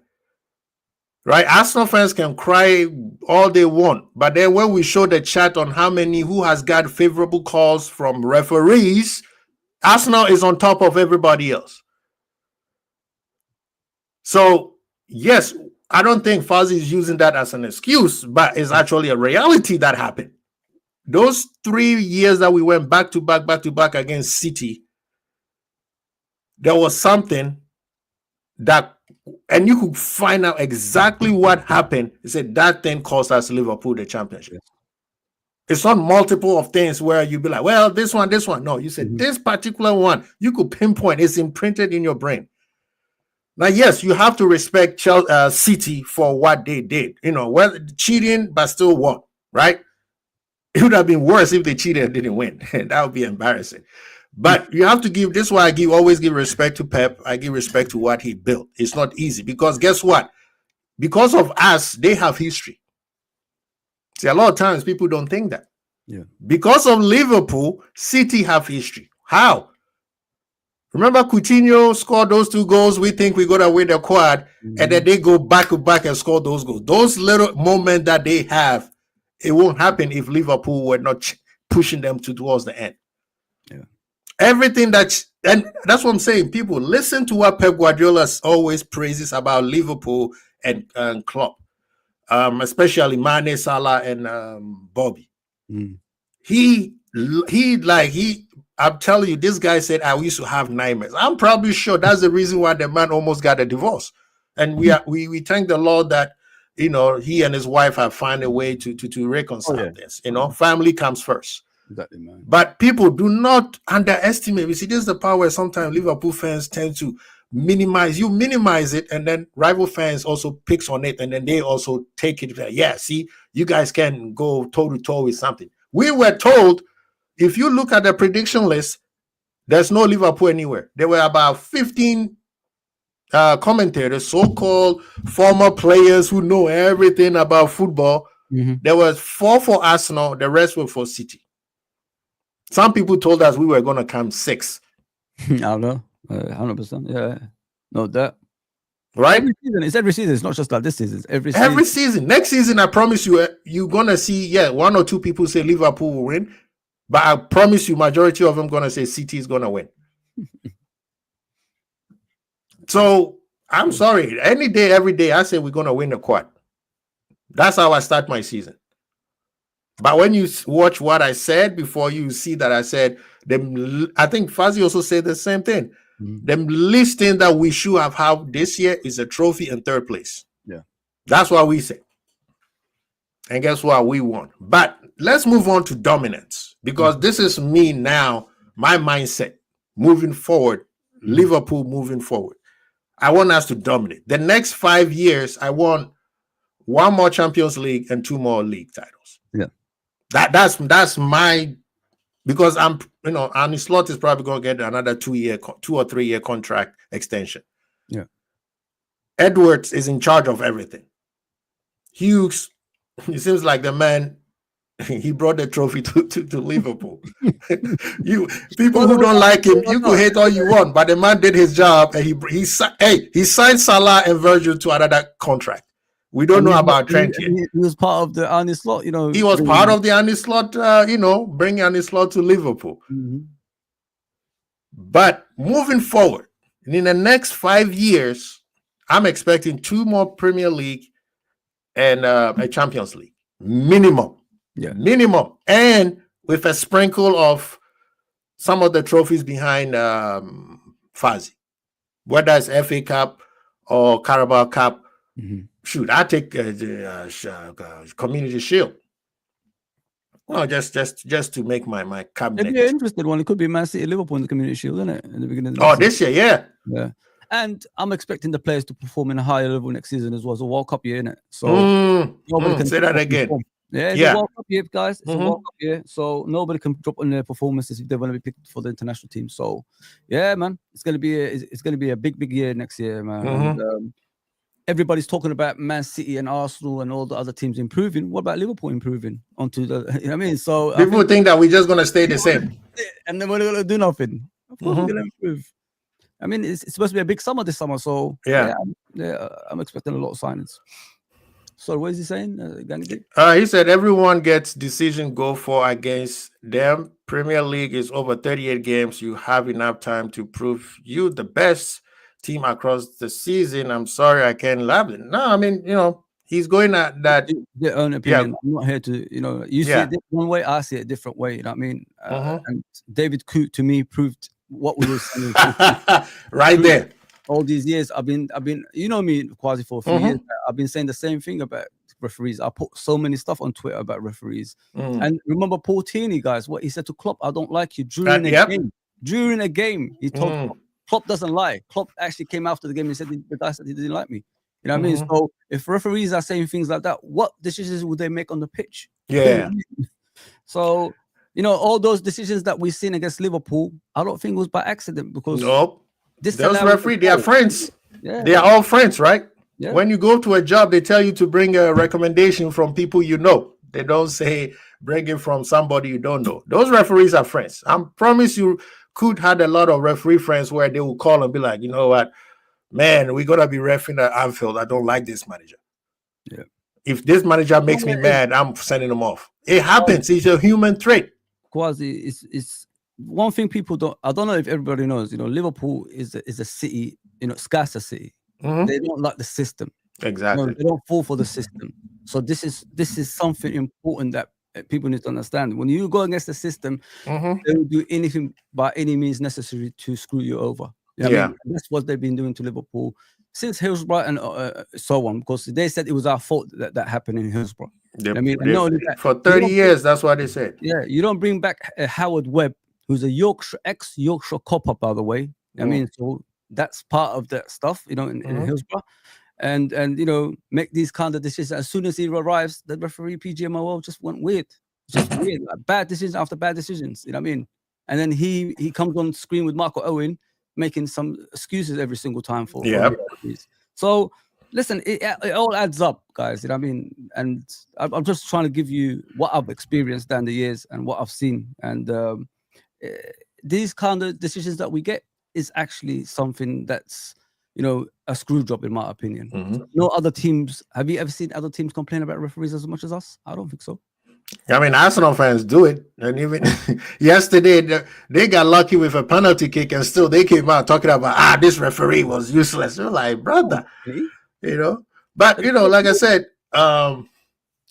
Right? Arsenal fans can cry all they want, but then when we show the chart on who has got favorable calls from referees, Arsenal is on top of everybody else. So, yes, I don't think Fuzzy is using that as an excuse, but it's actually a reality that happened. Those 3 years that we went back to back against City, there was something that, and you could find out exactly what happened. He said that thing cost us Liverpool the championship. Yes. It's not multiple of things where you'd be like, well, this one. No, you said this particular one, you could pinpoint. It's imprinted in your brain. Now, yes, you have to respect City for what they did. Well, cheating, but still won, right? It would have been worse if they cheated and didn't win. That would be embarrassing. But you have to give, this is why I always give respect to Pep. I give respect to what he built. It's not easy because guess what? Because of us, they have history. See, a lot of times people don't think that. Yeah. Because of Liverpool, City have history. How? Remember Coutinho scored those 2 goals. We think we're going to win the quad. And then they go back to back and score those goals. Those little moments that they have, it won't happen if Liverpool were not pushing them towards the end. Yeah. Everything and that's what I'm saying. People listen to what Pep Guardiola always praises about Liverpool and Klopp, especially Mane, Salah, and Bobby. I'm telling you, this guy said I used to have nightmares. I'm probably sure that's the reason why the man almost got a divorce. And we thank the Lord that he and his wife have found a way to reconcile this. Family comes first. Exactly, man. But people do not underestimate. You see, this is the power where sometimes Liverpool fans tend to minimize. You minimize it, and then rival fans also picks on it, and then they also take it. Yeah, see, you guys can go toe to toe with something. We were told, if you look at the prediction list, there's no Liverpool anywhere. There were about 15 commentators, so-called former players who know everything about football. There was 4 for Arsenal. The rest were for City. Some people told us we were going to come 6. I don't know. 100%. Yeah. No, that. Right? It's every season. It's not just like this season. It's every season. Next season, I promise you, you're going to see, 1 or 2 people say Liverpool will win. But I promise you, majority of them going to say City is going to win. So, I'm sorry. Any day, every day, I say we're going to win the quad. That's how I start my season. But when you watch what I said before, you see that I said, I think Fuzzy also said the same thing. The least thing that we should have this year is a trophy in 3rd place. Yeah. That's what we said. And guess what? We won. But let's move on to dominance, because this is me now, my mindset moving forward, Liverpool moving forward. I want us to dominate. The next 5 years, I want 1 more Champions League and 2 more league titles. Yeah. That's my, because I'm, Arne Slot is probably going to get another 2 or 3 year contract extension. Yeah. Edwards is in charge of everything. Hughes, it seems like the man, he brought the trophy to Liverpool. People who don't like him, you can hate all you want, but the man did his job, and he signed Salah and Virgil to another contract. We don't know about Trent yet. He was part of the Arne Slot, He was part of the Arne Slot, bringing Arne Slot to Liverpool. But moving forward, in the next 5 years, I'm expecting 2 more Premier League and a Champions League. Minimum. Yeah. Minimum. And with a sprinkle of some of the trophies behind Fuzzy. Whether it's FA Cup or Carabao Cup. Shoot, I take the Community Shield. Well, just to make my cabinet. If you're interested, one, it could be Man City, Liverpool in the Community Shield, isn't it? In the beginning. Of this year, yeah. Yeah. And I'm expecting the players to perform in a higher level next season as well. It's a World Cup year, isn't it? So nobody can say that again. Yeah, it's a World Cup year, guys. It's a World Cup year. So nobody can drop on their performances if they want to be picked for the international team. So yeah, man, it's gonna be a big year next year, man. And, everybody's talking about Man City and Arsenal and all the other teams improving. What about Liverpool improving onto the? You know what I mean? So people think that we're just gonna stay the same, and then we're gonna do nothing. Of course, we're gonna improve. I mean, it's supposed to be a big summer this summer, so yeah, I'm expecting a lot of signings. So what is he saying, Gangi? He said everyone gets decision go for against them. Premier League is over 38 games. You have enough time to prove you the best. team across the season, I'm sorry, I can't love it. No, I mean, he's going at that. Their own opinion. I'm not here to, you see it one way, I see it a different way. You know what I mean? And David Coote to me proved what we were saying right there. All these years, I've been, you know me, Quasi, for a few years. I've been saying the same thing about referees. I put so many stuff on Twitter about referees. And remember Paul Tierney, guys, what he said to Klopp, I don't like you during a game. During a game, he told Klopp doesn't lie. Klopp actually came after the game and said the guy said he didn't like me. You know what I mean? So if referees are saying things like that, what decisions would they make on the pitch? Yeah. So, all those decisions that we've seen against Liverpool, I don't think it was by accident, because those referees, they are friends. Yeah. They are all friends, right? Yeah. When you go to a job, they tell you to bring a recommendation from people you know. They don't say bring it from somebody you don't know. Those referees are friends. I promise you, Coote had a lot of referee friends where they will call and be like, you know what? Man, we're going to be reffing at Anfield. I don't like this manager. Yeah. If this manager makes me mad, I'm sending him off. It happens. It's a human trait. Quasi, it's one thing people don't. I don't know if everybody knows. Liverpool is a city. Scarcer city. They don't like the system. Exactly. They don't fall for the system. So this is something important that people need to understand. When you go against the system, they will do anything by any means necessary to screw you over. I mean, that's what they've been doing to Liverpool since Hillsborough and so on, because they said it was our fault that happened in Hillsborough. For 30 years, that's what they said. Yeah, you don't bring back Howard Webb, who's a ex-Yorkshire copper, by the way. I mean, so that's part of that stuff, in Hillsborough. And make these kind of decisions. As soon as he arrives, the referee PGMOL just went weird. Just weird. Like bad decisions after bad decisions. You know what I mean? And then he comes on screen with Marco Owen, making some excuses every single time for So listen, it all adds up, guys. You know what I mean? And I'm just trying to give you what I've experienced down the years and what I've seen. And these kind of decisions that we get is actually something that's, a screw job, in my opinion. So no other teams. Have you ever seen other teams complain about referees as much as us? I don't think so. I mean, Arsenal fans do it. And even yesterday, they got lucky with a penalty kick, and still they came out talking about, this referee was useless. They're like, brother, But, like I said,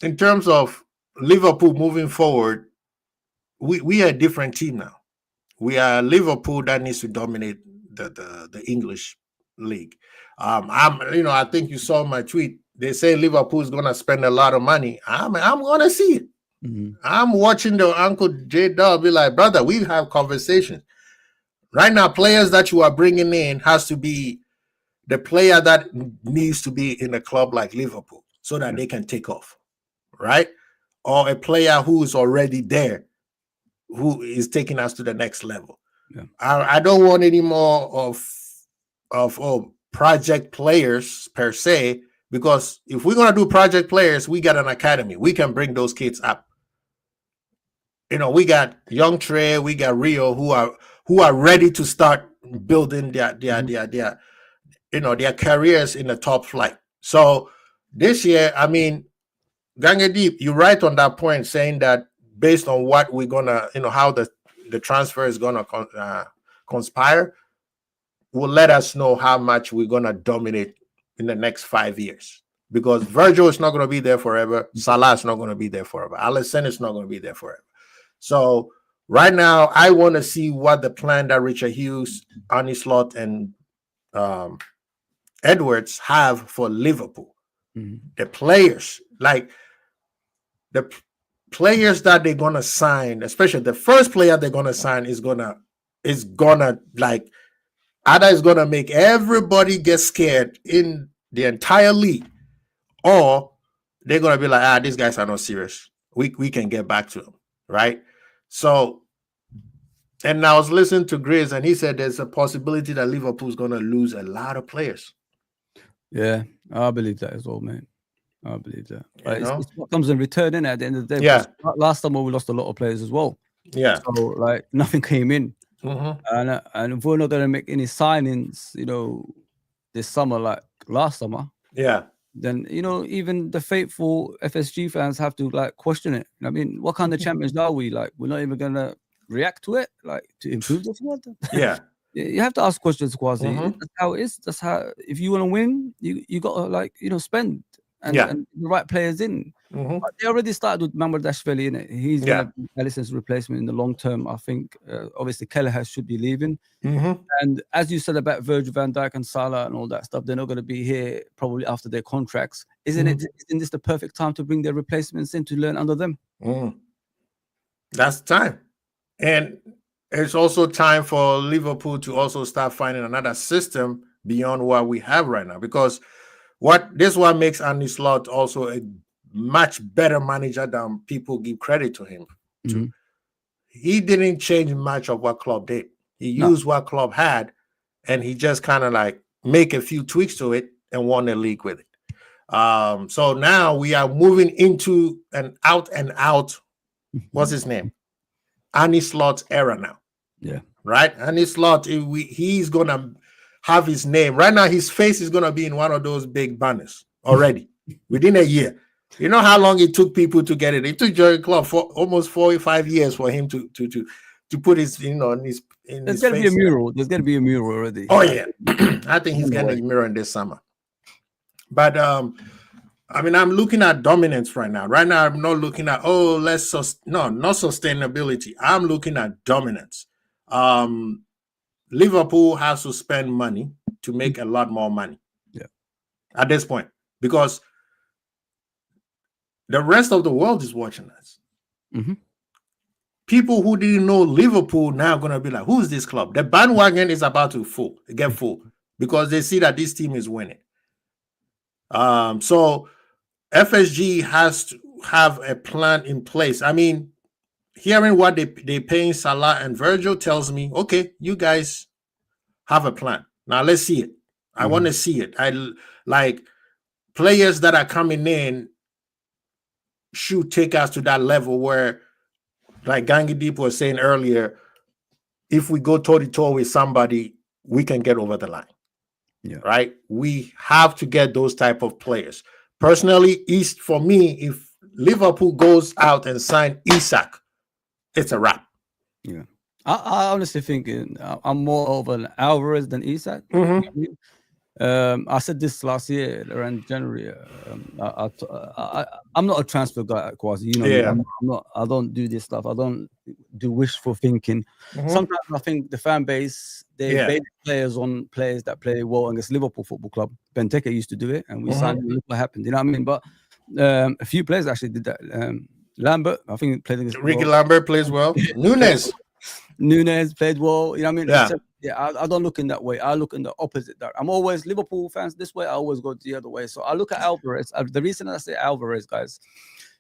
in terms of Liverpool moving forward, we are a different team now. We are Liverpool that needs to dominate the English league. I think you saw my tweet. They say Liverpool is going to spend a lot of money. I'm going to see it. I'm watching the Uncle J Dub be like, brother, we have conversations. Right now, players that you are bringing in has to be the player that needs to be in a club like Liverpool so that they can take off, right? Or a player who is already there, who is taking us to the next level. Yeah. I don't want any more of project players per se, because if we're going to do project players, we got an academy. We can bring those kids up. We got young Trey, we got Rio, who are ready to start building their careers in the top flight. So this year, I mean, Gange Deep, you're right on that point, saying that based on what we're gonna, how the transfer is gonna conspire, will let us know how much we're gonna dominate in the next 5 years. Because Virgil is not gonna be there forever, Salah is not gonna be there forever, Alisson is not gonna be there forever. So right now, I want to see what the plan that Richard Hughes, Arne Slot, and Edwards have for Liverpool. The players, like the players that they're gonna sign, especially the first player they're gonna sign is gonna like either is gonna make everybody get scared in the entire league, or they're gonna be like, these guys are not serious. We can get back to them, right? So, and I was listening to Grizz, and he said there's a possibility that Liverpool's gonna lose a lot of players. Yeah, I believe that as well, man. I believe that. But it's what comes in return, innit, at the end of the day. Yeah. Last summer we lost a lot of players as well. Yeah. So like nothing came in. And if we're not gonna make any signings, this summer like last summer, then even the faithful FSG fans have to like question it. I mean, what kind of champions are we? Like, we're not even gonna react to it, like to improve the squad. Yeah. You have to ask questions, Kwasi. That's how it is. That's how. If you want to win, you got to spend and the right players in. But they already started with Mamardashvili, innit? He's going to be Alisson's replacement in the long term. I think obviously Kelleher should be leaving. And as you said about Virgil van Dijk and Salah and all that stuff, they're not going to be here probably after their contracts. Isn't this the perfect time to bring their replacements in to learn under them? That's time. And it's also time for Liverpool to also start finding another system beyond what we have right now. Because what makes Arne Slot also a much better manager than people give credit to him. He didn't change much of what Klopp did. He used what Klopp had, and he just kind of like make a few tweaks to it and won the league with it. So now we are moving into an out and out, what's his name? Arne Slot's era now. Yeah. Right? Arne Slot, he's going to have his name. Right now, his face is going to be in one of those big banners already within a year. You know how long it took people to get it? It took Jurgen Klopp for almost 4 or 5 years for him to put his, in his There's going to be a mural. There's going to be a mural already. Oh, yeah. I think he's getting a mural in this summer. But, I mean, I'm looking at dominance right now. Right now, I'm not looking at, not sustainability. I'm looking at dominance. Liverpool has to spend money to make a lot more money. Yeah. At this point, because the rest of the world is watching us. People who didn't know Liverpool now going to be like, who's this club? The bandwagon is about to get full because they see that this team is winning. So FSG has to have a plan in place. I mean, hearing what they paying Salah and Virgil tells me, okay, you guys have a plan. Now let's see it. I want to see it. I like players that are coming in should take us to that level where, like Gangi Deep was saying earlier, if we go toe-to-toe with somebody, we can get over the line. Yeah. Right? We have to get those type of players. Personally, for me, if Liverpool goes out and sign Isak, it's a wrap. Yeah. I honestly think I'm more of an Alvarez than Isak. I said this last year around January. I'm not a transfer guy, Kwasi. I don't do this stuff. I don't do wishful thinking. Sometimes I think the fan base base players on players that play well against Liverpool Football Club. Benteke used to do it, and we signed him. Look what happened. You know what I mean? But a few players actually did that. Lambert, I think, played against Ricky Lambert plays well. Nunes played well. You know what I mean? Yeah. I don't look in that way. I look in the opposite. I'm always Liverpool fans this way. I always go the other way. So I look at Alvarez. The reason I say Alvarez, guys,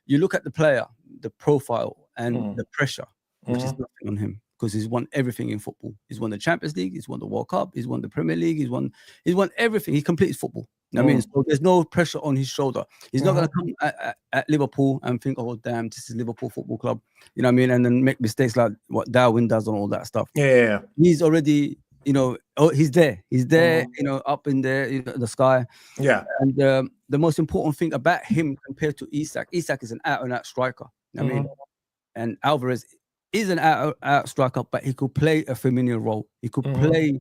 you look at the player, the profile, and the pressure, which is nothing on him because he's won everything in football. He's won the Champions League. He's won the World Cup. He's won the Premier League. He's won everything. He completes football. I mean, so there's no pressure on his shoulder. He's not going to come at Liverpool and think, oh, damn, this is Liverpool Football Club. You know what I mean? And then make mistakes like what Darwin does and all that stuff. Yeah. He's already, he's there. He's there, up in there, the sky. Yeah. And the most important thing about him compared to Isak is an out-and-out striker. I mean, and Alvarez is an out striker, but he could play a Firmino role. He could play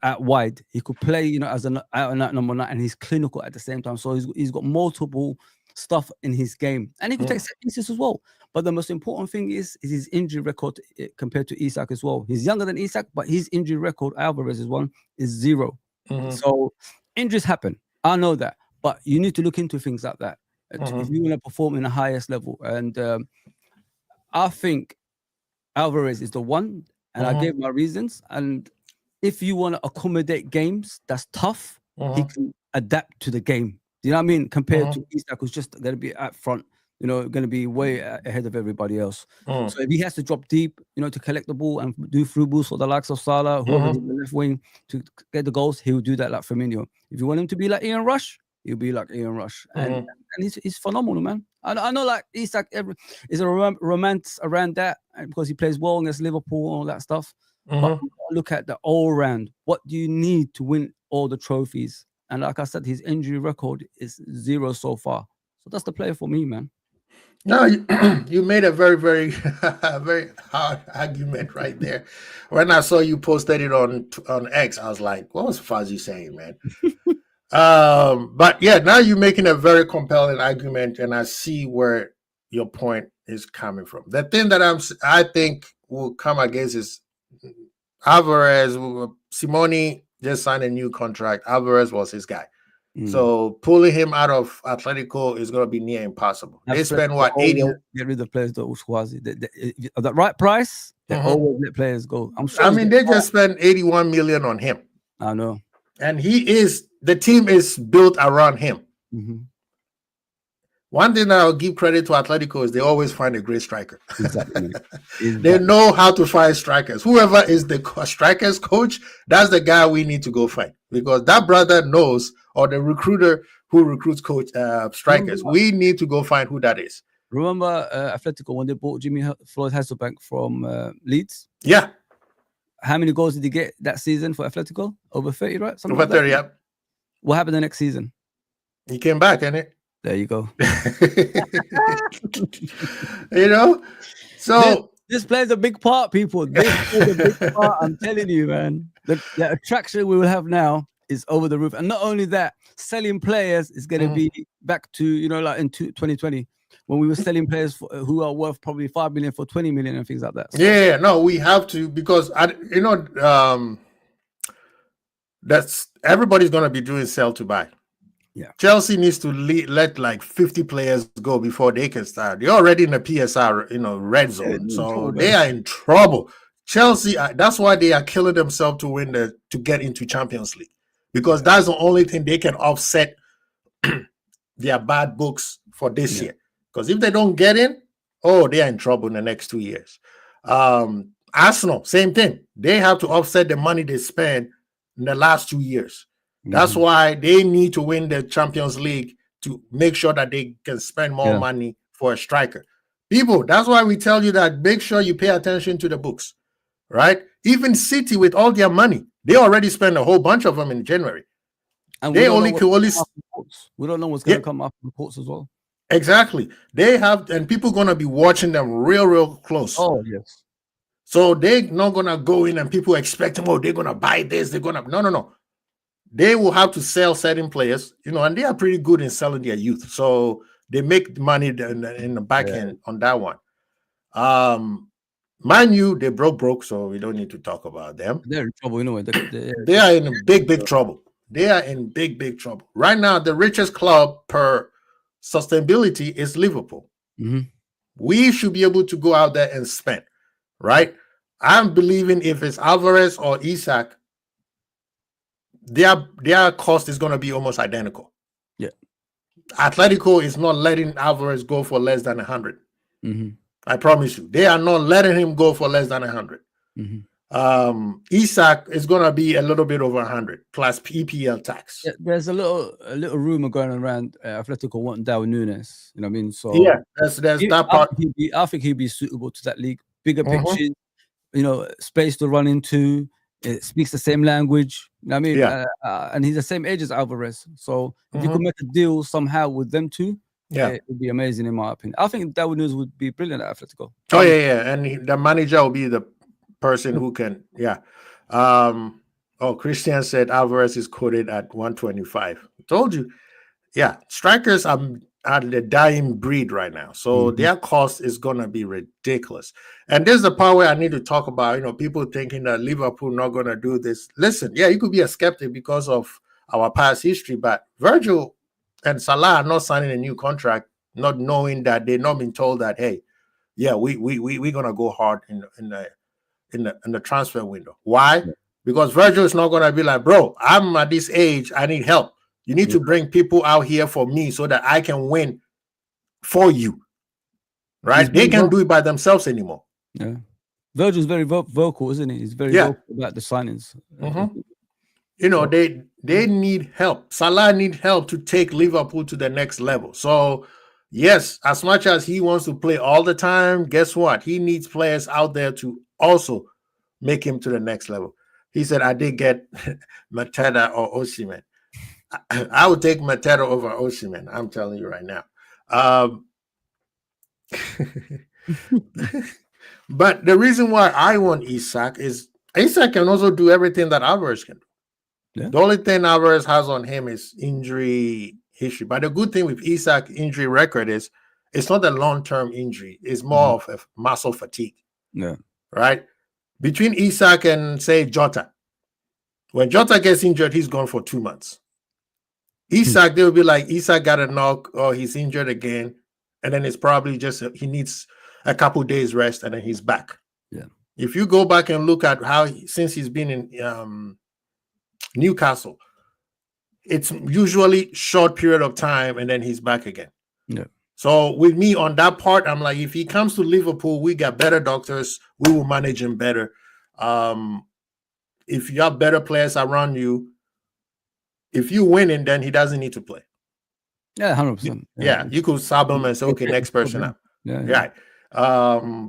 out wide. He could play, as an out-and-out number 9, and he's clinical at the same time. So he's got multiple stuff in his game, and he could take set pieces as well. But the most important thing is his injury record compared to Isak as well. He's younger than Isak, but his injury record, Alvarez's one, is 0. So injuries happen. I know that, but you need to look into things like that if you want to perform in the highest level. And I think Alvarez is the one, and I gave my reasons. And if you want to accommodate games that's tough, he can adapt to the game. Do you know what I mean? Compared to Isak, who's just going to be up front, going to be way ahead of everybody else. So if he has to drop deep, to collect the ball and do through balls for the likes of Salah, whoever's in the left wing to get the goals, he will do that like Firmino. If you want him to be like Ian Rush, he'll be like Ian Rush. And he's phenomenal, man. I know like Isak is a romance around that because he plays well against Liverpool and all that stuff. But look at the all-round. What do you need to win all the trophies? And like I said, his injury record is 0 so far. So that's the player for me, man. No, you made a very, very, very hard argument right there. When I saw you posted it on X, I was like, "What was Fuzzy saying, man?" But yeah, now you're making a very compelling argument, and I see where your point is coming from. The thing that I think will come against is Alvarez. Simone just signed a new contract. Alvarez was his guy. So pulling him out of Atletico is going to be near impossible. They spend what 80. Get rid of players though, Swazi. At the right price, they always let players go. I'm sure. I mean, they just spent 81 million on him. I know, and the team is built around him. One thing that I'll give credit to Atletico is they always find a great striker. Exactly. They know how to find strikers. Whoever is the strikers coach, that's the guy we need to go find, because that brother knows, or the recruiter who recruits coach strikers. We need to go find who that is. Remember Atletico when they bought Jimmy Floyd Hasselbank from Leeds? Yeah. How many goals did he get that season for Atletico? Over 30, right? Something over 30, yeah. What happened the next season? He came back, innit? There you go. You know? So this plays a big part, people. This plays a big part. I'm telling you, man. The attraction we will have now is over the roof. And not only that, selling players is going to be back to, like in 2020, when we were selling players who are worth probably 5 million for 20 million and things like that. So, yeah, no, we have to, because that's everybody's going to be doing sell to buy. Yeah, Chelsea needs to let like 50 players go before they can start. They're already in the PSR, red zone, so they are in trouble. Chelsea, that's why they are killing themselves to get into Champions League, because that's the only thing they can offset their bad books for this year. Because if they don't get in, they are in trouble in the next 2 years. Arsenal, same thing. They have to offset the money they spend in the last 2 years. That's why they need to win the Champions League to make sure that they can spend more money for a striker. People, that's why we tell you that make sure you pay attention to the books, right? Even City, with all their money, they already spent a whole bunch of them in January. And we don't know what's going to come after the reports as well. Exactly. They have, and people going to be watching them real close. Oh, yes. So they're not going to go in and people expect them, they're going to buy this. They're going to, no. They will have to sell certain players, and they are pretty good in selling their youth. So they make money in the back end on that one. Man U, they broke, so we don't need to talk about them. They're in trouble, they are in big trouble. They are in big trouble. Right now, the richest club per sustainability is Liverpool. We should be able to go out there and spend, right? I'm believing if it's Alvarez or Isak, their cost is going to be almost identical. Yeah. Atletico is not letting Alvarez go for less than 100. I promise you. They are not letting him go for less than 100. Isak is going to be a little bit over 100 plus EPL tax. Yeah, there's a little rumor going around Atletico wanting Darwin Núñez. You know what I mean? So yeah, there's that part. I think he'd be suitable to that league. Bigger pitches, space to run into. It speaks the same language. You know what I mean? Yeah. And he's the same age as Alvarez. So if you could make a deal somehow with them two, it would be amazing in my opinion. I think Darwin Núñez would be brilliant at Atletico. Oh yeah. And the manager will be the person who can. Yeah. Christian said Alvarez is quoted at 125. I told you. Yeah, strikers are the dying breed right now. So their cost is going to be ridiculous. And there's the part where I need to talk about, people thinking that Liverpool not going to do this. Listen, you could be a skeptic because of our past history, but Virgil and Salah are not signing a new contract, not knowing that they've not been told that, hey, we're going to go hard in the transfer window. Why? Because Virgil is not going to be like, bro, I'm at this age, I need help. You need to bring people out here for me so that I can win for you, right? They can't do it by themselves anymore. Yeah, Virgil's very vocal, isn't he? He's very vocal about the signings. They need help. Salah need help to take Liverpool to the next level. So, yes, as much as he wants to play all the time, guess what? He needs players out there to also make him to the next level. He said, I did get Mateta or Osimhen. I would take Mateta over Osimhen. I'm telling you right now. But the reason why I want Isak is Isak can also do everything that Alvarez can do. Yeah. The only thing Alvarez has on him is injury history. But the good thing with Isak injury record is it's not a long-term injury. It's more of a muscle fatigue. Yeah. Right? Between Isak and, say, Jota, when Jota gets injured, he's gone for 2 months. Isak, they'll be like, Isak got a knock or he's injured again. And then it's probably just he needs a couple days rest and then he's back. Yeah. If you go back and look at how since he's been in Newcastle, it's usually short period of time and then he's back again. Yeah. So with me on that part, I'm like, if he comes to Liverpool, we got better doctors. We will manage him better. If you have better players around you, if you winning, then he doesn't need to play. Yeah, 100%. Yeah, you could sub him and say, okay, next person up. Yeah. Right.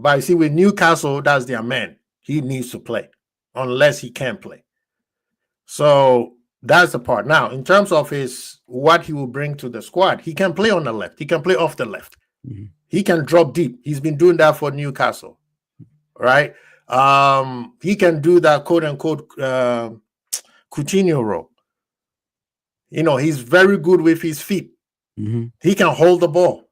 But you see, with Newcastle, that's their man. He needs to play unless he can't play. So that's the part. Now, in terms of what he will bring to the squad, he can play on the left. He can play off the left. Mm-hmm. He can drop deep. He's been doing that for Newcastle, right? He can do that quote unquote Coutinho role. You know, he's very good with his feet. Mm-hmm. He can hold the ball.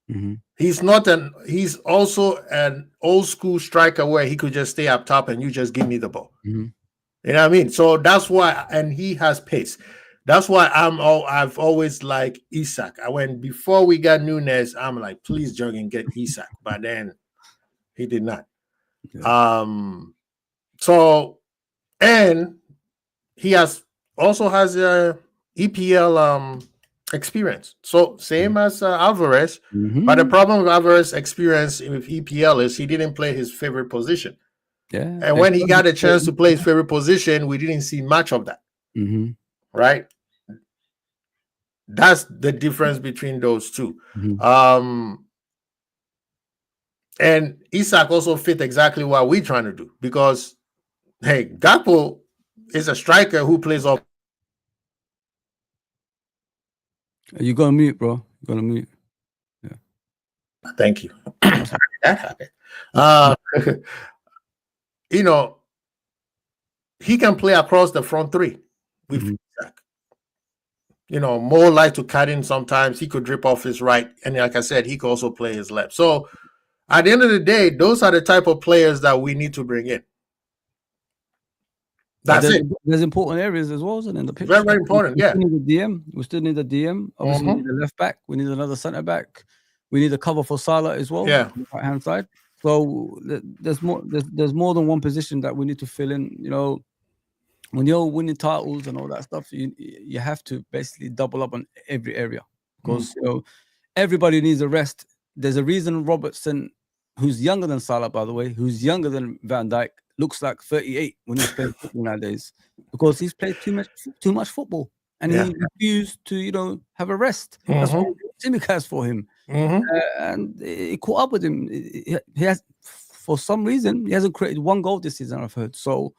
Mm-hmm. He's also an old school striker where he could just stay up top and you just give me the ball. Mm-hmm. You know what I mean? So that's why, and he has pace. That's why I've always liked Isak. Before we got Nunes, I'm like, please, Jurgen, get Isak. But then he did not. Yeah. So, and he also has a EPL experience. So same as Alvarez. Mm-hmm. But the problem with Alvarez's experience with EPL is he didn't play his favorite position. Yeah. And when he got a chance to play his favorite position, we didn't see much of that. Mm-hmm. Right? That's the difference between those two. Mm-hmm. And Isak also fit exactly what we're trying to do because, hey, Gakpo is a striker who plays off. You got to mute, bro. You got to mute. Yeah. Thank you. That happened. You know, he can play across the front three with Isak. You know, more like to cut in sometimes. He could drip off his right. And like I said, he could also play his left. So at the end of the day, those are the type of players that we need to bring in. That's it. There's important areas as well, isn't it? In the pitch. Very, very important. We still need a DM. We still need a DM. Obviously, we need a left back. We need another centre back. We need a cover for Salah as well. Yeah. On the right hand side. So there's more than one position that we need to fill in. You know, when you're winning titles and all that stuff, you have to basically double up on every area because you know everybody needs a rest. There's a reason Robertson, who's younger than Salah, by the way, who's younger than Van Dijk, looks like 38 when he's playing football nowadays because he's played too much football and he refused to, you know, have a rest. That's what Tsimikas for him. And he caught up with him. He has, for some reason, he hasn't created one goal this season, I've heard. So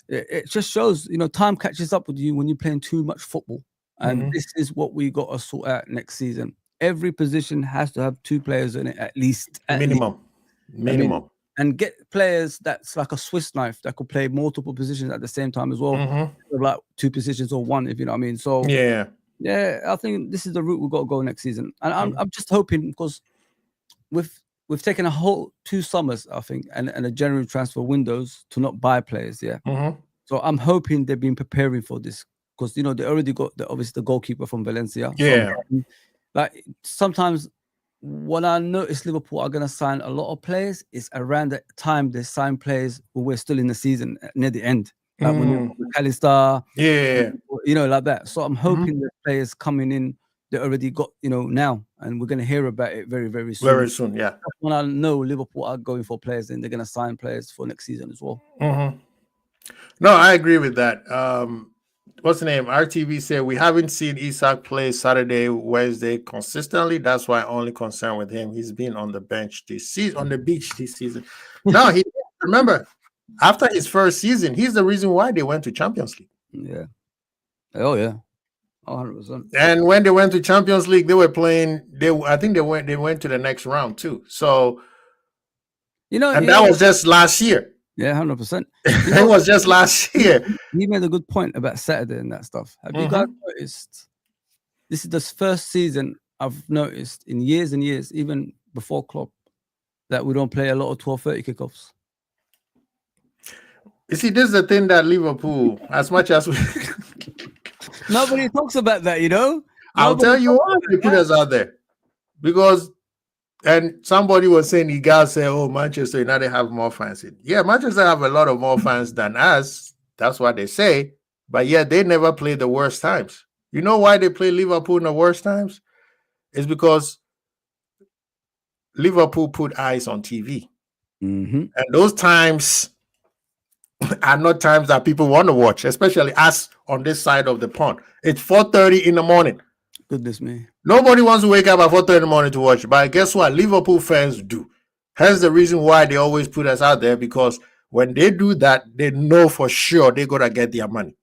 it just shows, you know, time catches up with you when you're playing too much football. And this is what we got to sort out next season. Every position has to have 2 players in it at least. Minimum. I mean, and get players that's like a Swiss knife that could play multiple positions at the same time as well. Like 2 positions or 1, if you know what I mean. So yeah, I think this is the route we've got to go next season. And I'm just hoping because we've taken a whole 2 summers, I think, and a January transfer windows to not buy players. Yeah. So I'm hoping they've been preparing for this because, you know, they already got obviously the goalkeeper from Valencia. Yeah. So, like sometimes when I notice Liverpool are going to sign a lot of players, it's around the time they sign players when we're still in the season near the end. Like when McAllister, you know, like that. So I'm hoping the players coming in, they already got, you know, now, and we're going to hear about it very, very soon. Very soon, yeah. That's when I know Liverpool are going for players and they're going to sign players for next season as well. No, I agree with that. What's the name? RTV said we haven't seen Isak play Saturday, Wednesday consistently. That's why only concern with him. He's been on the bench this season, on the beach this season. No, he remember after his first season, he's the reason why they went to Champions League. Yeah. Oh yeah. 100%. And when they went to Champions League, they were playing. I think they went to the next round too. So that was just last year. Yeah, 100%. It was just last year. You made a good point about Saturday and that stuff. Have you guys noticed? This is the first season I've noticed in years and years, even before Klopp, that we don't play a lot of 12:30 kickoffs. You see, this is the thing that Liverpool, as much as we nobody talks about that, you know. I'll tell you why they put us out there, because, and somebody was saying, you guys say, oh, Manchester United have more fans. Yeah, Manchester have a lot of more fans than us. That's what they say. But yeah, they never play the worst times. You know why they play Liverpool in the worst times? It's because Liverpool put eyes on TV. And those times are not times that people want to watch, especially us on this side of the pond. It's 4:30 in the morning. Goodness me. Nobody wants to wake up at 4:30 in the morning to watch. But guess what? Liverpool fans do. Hence the reason why they always put us out there, because when they do that, they know for sure they're going to get their money.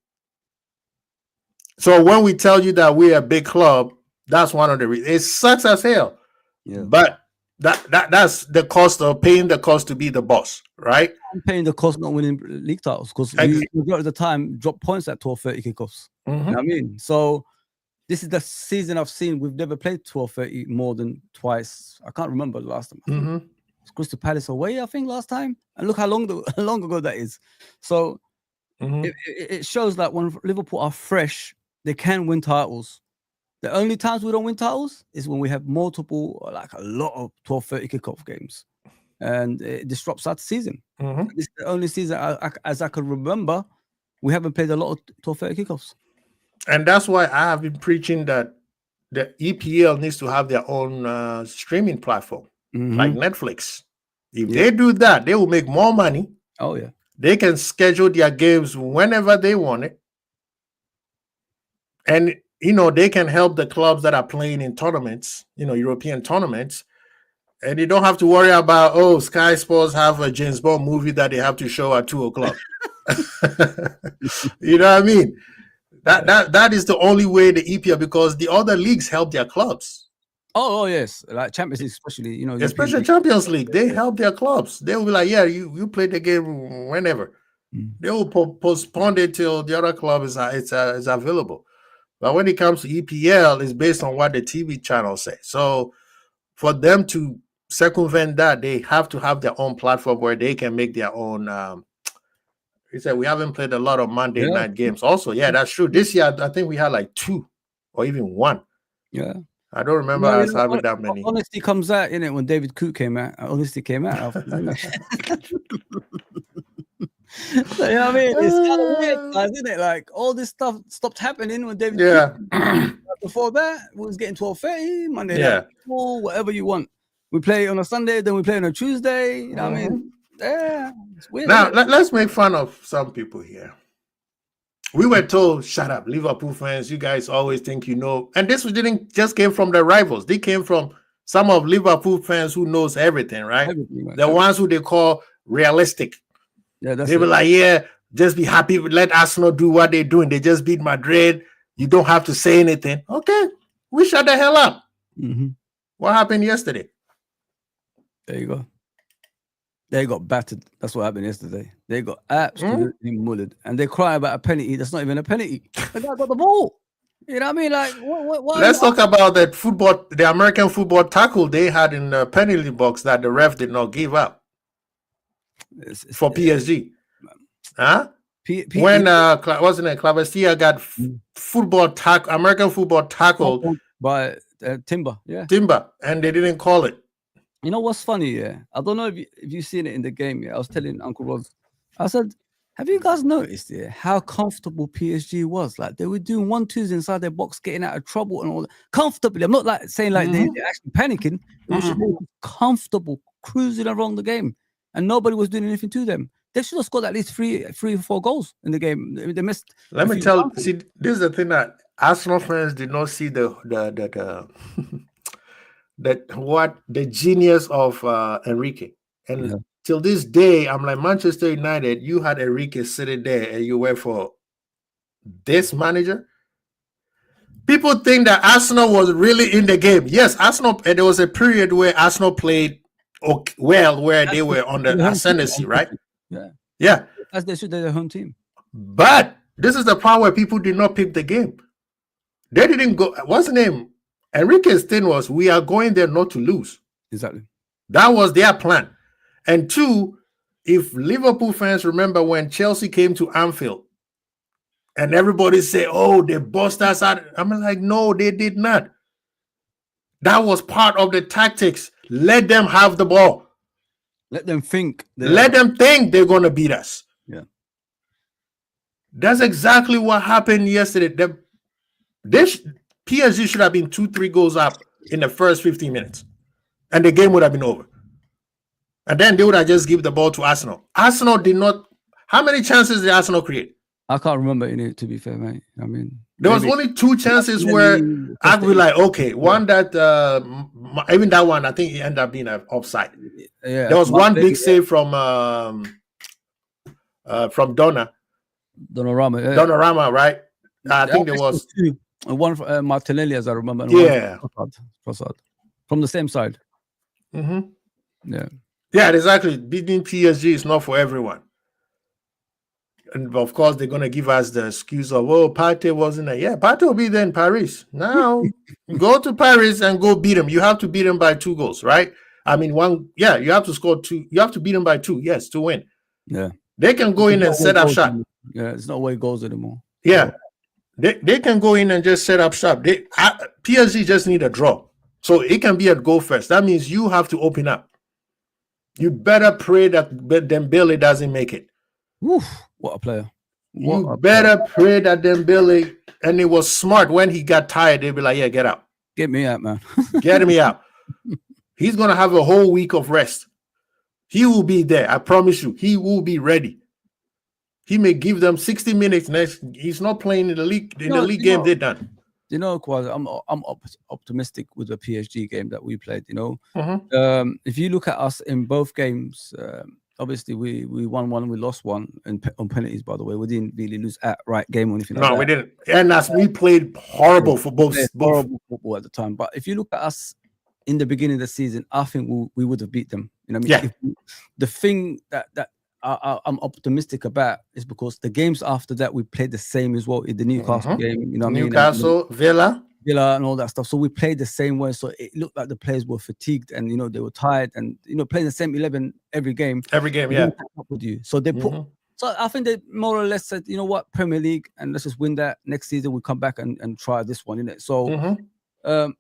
So when we tell you that we're a big club, that's one of the reasons. It sucks as hell. Yeah. But that's the cost of paying the cost to be the boss, right? I'm paying the cost not winning league titles, because we majority of the time drop points at 12:30 kickoffs. You know what I mean? So this is the season I've seen we've never played 12:30 more than twice. I can't remember the last time. It's Crystal Palace away, I think, last time. And look how long ago that is. So it shows that when Liverpool are fresh, they can win titles. The only times we don't win titles is when we have multiple, like a lot of 12:30 kickoff games, and it disrupts our season. This is the only season, as I can remember, we haven't played a lot of 12:30 kickoffs. And that's why I have been preaching that the EPL needs to have their own streaming platform, like Netflix. If they do that, they will make more money. Oh, yeah. They can schedule their games whenever they want it. And, they can help the clubs that are playing in tournaments, European tournaments. And you don't have to worry about, Sky Sports have a James Bond movie that they have to show at 2:00. You know what I mean? That is the only way the EPL, because the other leagues help their clubs. Oh yes, like Champions League, especially, especially Champions League, they help their clubs. They will be like, yeah, you play the game whenever. They will postpone it till the other club is available. But when it comes to EPL, it's based on what the TV channels say. So for them to circumvent that, they have to have their own platform where they can make their own. He said we haven't played a lot of Monday night games. Also, yeah, that's true. This year, I think we had like 2 or even 1. Yeah, I don't remember us having that many. Honesty comes out, innit? When David Cook came out, honesty came out. So, you know what I mean? It's kind of weird, guys, isn't it? Like all this stuff stopped happening when David. Cook. Before that, we was getting 12:30 Monday night, whatever you want. We play on a Sunday, then we play on a Tuesday. You know what I mean? Yeah, it's weird. Now let's make fun of some people here. We were told, shut up, Liverpool fans, you guys always think you know. And this didn't just came from the rivals. They came from some of Liverpool fans who knows everything, right? The ones who they call realistic. Yeah, they were like, yeah, just be happy. Let Arsenal do what they're doing. They just beat Madrid. You don't have to say anything. Okay, we shut the hell up. What happened yesterday? There you go. They got battered. That's what happened yesterday. They got absolutely mullered. And they cry about a penalty. That's not even a penalty. The guy got the ball. You know what I mean? Like, what let's talk about that football, the American football tackle they had in the penalty box that the ref did not give up for PSG. Huh? When wasn't it Clavesia got American football tackled by Timber, Timber, and they didn't call it. You know what's funny? Yeah, I don't know if you've seen it in the game. Yeah, I was telling Uncle Rod, I said, have you guys noticed how comfortable PSG was? Like they were doing 1-2s inside their box, getting out of trouble and all that comfortably. I'm not like saying like they're actually panicking. They were just comfortable, cruising around the game, and nobody was doing anything to them. They should have scored at least three or 4 goals in the game. They missed. Let me tell you. See, this is the thing that Arsenal fans did not see the genius of Enrique. And till this day, I'm like, Manchester United, you had Enrique sitting there and you went for this manager. people think that Arsenal was really in the game. Yes, Arsenal. And there was a period where Arsenal played well, where they were on the ascendancy, right? Yeah. As they should, they're the home team. But this is the part where people did not pick the game. They didn't go. What's the name? Enrique's thing was, we are going there not to lose. Exactly. That was their plan. And two, if Liverpool fans remember when Chelsea came to Anfield and everybody say, oh, they bust us out. I'm like, no, they did not. That was part of the tactics. Let them have the ball. Let them think. Let them think they're going to beat us. Yeah. That's exactly what happened yesterday. PSG should have been 2-3 goals up in the first 15 minutes. And the game would have been over. And then they would have just given the ball to Arsenal. Arsenal did not. How many chances did Arsenal create? I can't remember any, to be fair, mate. I mean, there was only 2 chances where I'd be like, okay, one that even that one, I think it ended up being an offside. Yeah, there was one big save from Donnarumma. Donnarumma, right? I think there was 2. One from Martinelli, as I remember. And yeah, Trossard. From the same side. Mm-hmm. Yeah, exactly. Beating PSG is not for everyone. And of course, they're going to give us the excuse of, oh, Partey wasn't there. Yeah, Partey will be there in Paris. Now, go to Paris and go beat them. You have to beat them by 2 goals, right? I mean, you have to score 2. You have to beat them by 2, yes, to win. Yeah. They can go in and set up shop. Yeah, it's not away goals anymore. Yeah. They can go in and just set up shop. PSG just need a draw. So it can be a goal first. That means you have to open up. You better pray that Dembele doesn't make it. Oof, what a player. You better pray that Dembele, and it was smart when he got tired, they'd be like, yeah, get out. Get me out, man. Get me out. He's going to have a whole week of rest. He will be there. I promise you. He will be ready. He may give them 60 minutes next. He's not playing in the league. In the league game, they're done. You know, Kwasi, I'm optimistic with the PSG game that we played. You know, if you look at us in both games, obviously we won 1, we lost 1 on penalties. By the way, we didn't really lose at right game or anything. No, we didn't. And as we played horrible for both. Horrible football at the time. But if you look at us in the beginning of the season, I think we would have beat them. You know, what I mean, yeah. The thing that I'm optimistic about is because the games after that we played the same as well in the Newcastle game. You know, Newcastle, Villa, and all that stuff. So we played the same way. So it looked like the players were fatigued and they were tired and playing the same 11 every game. Every game, yeah. Up with you. So they put. So I think they more or less said, you know what, Premier League, and let's just win that. Next season we come back and try this one, innit? So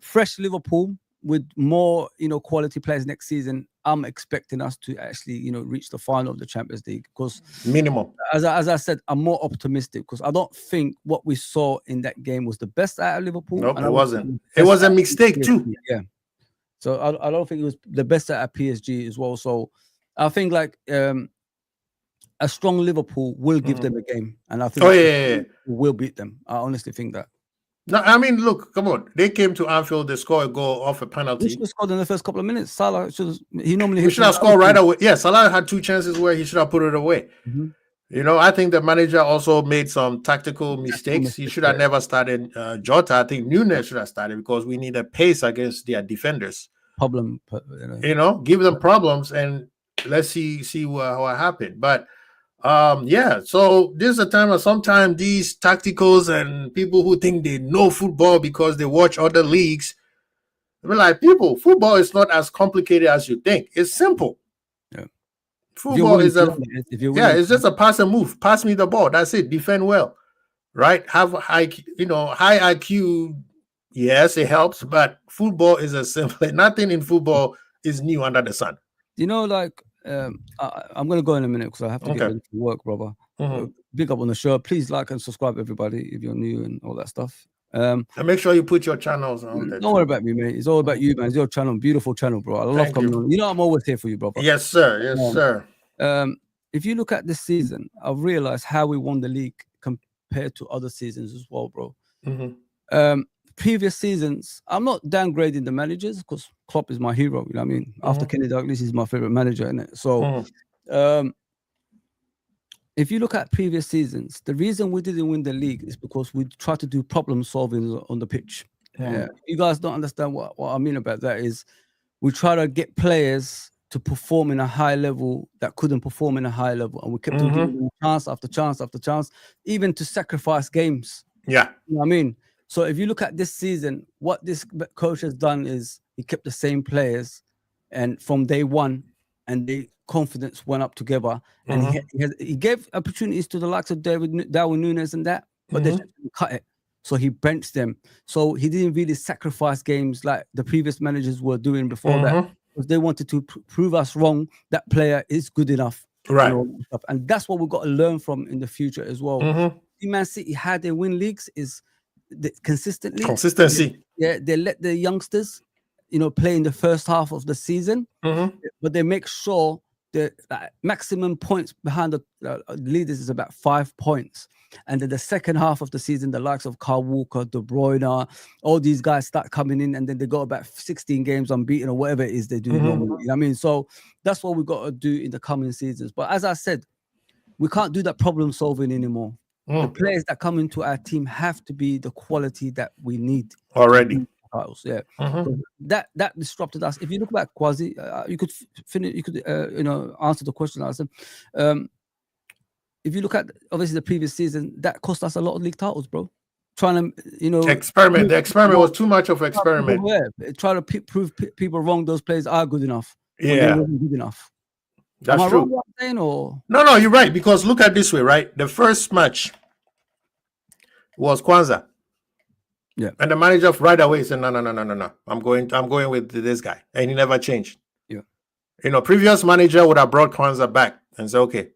fresh Liverpool with more quality players next season. I'm expecting us to actually, reach the final of the Champions League because minimum. As I said, I'm more optimistic because I don't think what we saw in that game was the best out of Liverpool. Nope, it wasn't. It was a mistake too. Yeah. So I don't think it was the best out of PSG as well. So I think like a strong Liverpool will give them a game, and I think we'll beat them. I honestly think that. No, I mean, look, come on. They came to Anfield, they scored a goal off a penalty. He should have scored in the first couple of minutes. Salah should have scored right away. Yeah, Salah had 2 chances where he should have put it away. I think the manager also made some tactical mistakes. He should have never started Jota. I think Nunes should have started because we need a pace against their defenders. Give them problems and let's see what happened. But so this is a time where sometimes these tacticals and people who think they know football because they watch other leagues, they're like, football is not as complicated as you think. It's simple. Yeah. Football is it's just a pass and move. Pass me the ball. That's it. Defend well. Right? Have high IQ. Yes, it helps, but football is as simple. Nothing in football is new under the sun. I'm going to go in a minute because I have to get ready to work, brother. Big up on the show. Please like and subscribe, everybody, if you're new and all that stuff. And make sure you put your channels on there. Don't worry about me, mate. It's all about you, man. It's your channel. Beautiful channel, bro. I love coming on. I'm always here for you, brother. Yes, sir. Yes, sir. If you look at this season, I've realized how we won the league compared to other seasons as well, bro. Previous seasons, I'm not downgrading the managers because Klopp is my hero. You know what I mean? After Kenny Douglas, he's my favorite manager, innit? So, if you look at previous seasons, the reason we didn't win the league is because we tried to do problem solving on the pitch. You guys don't understand what I mean about that is we try to get players to perform in a high level that couldn't perform in a high level, and we kept on giving them chance after chance after chance, even to sacrifice games. Yeah, you know what I mean. So if you look at this season, what this coach has done is he kept the same players, and from day one, and the confidence went up together, and he gave opportunities to the likes of Darwin Núñez and that, but they just didn't cut it. So he benched them. So he didn't really sacrifice games like the previous managers were doing before that, because they wanted to prove us wrong. That player is good enough, right? And that's what we've got to learn from in the future as well. Man City, how they win leagues is consistency. They let the youngsters, play in the first half of the season, but they make sure the maximum points behind the leaders is about 5 points. And then the second half of the season, the likes of Kyle Walker, De Bruyne, all these guys start coming in, and then they go about 16 games unbeaten or whatever it is they do normally. You know what I mean? So that's what we've got to do in the coming seasons. But as I said, we can't do that problem solving anymore. The players that come into our team have to be the quality that we need already. Yeah, that disrupted us. If you look back, Kwasi, you could finish. You could answer the question I said. If you look at obviously the previous season, that cost us a lot of league titles, bro. Trying to experiment. The experiment was too much of an experiment. Try to prove people wrong. Those players are good enough. Yeah, they wasn't good enough. That's true. Wrong, what I'm saying, or? No, you're right. Because look at it this way, right? The first match was Kwanzaa. Yeah. And the manager right away said, no. I'm going with this guy. And he never changed. Yeah. Previous manager would have brought Kwanzaa back and said, okay,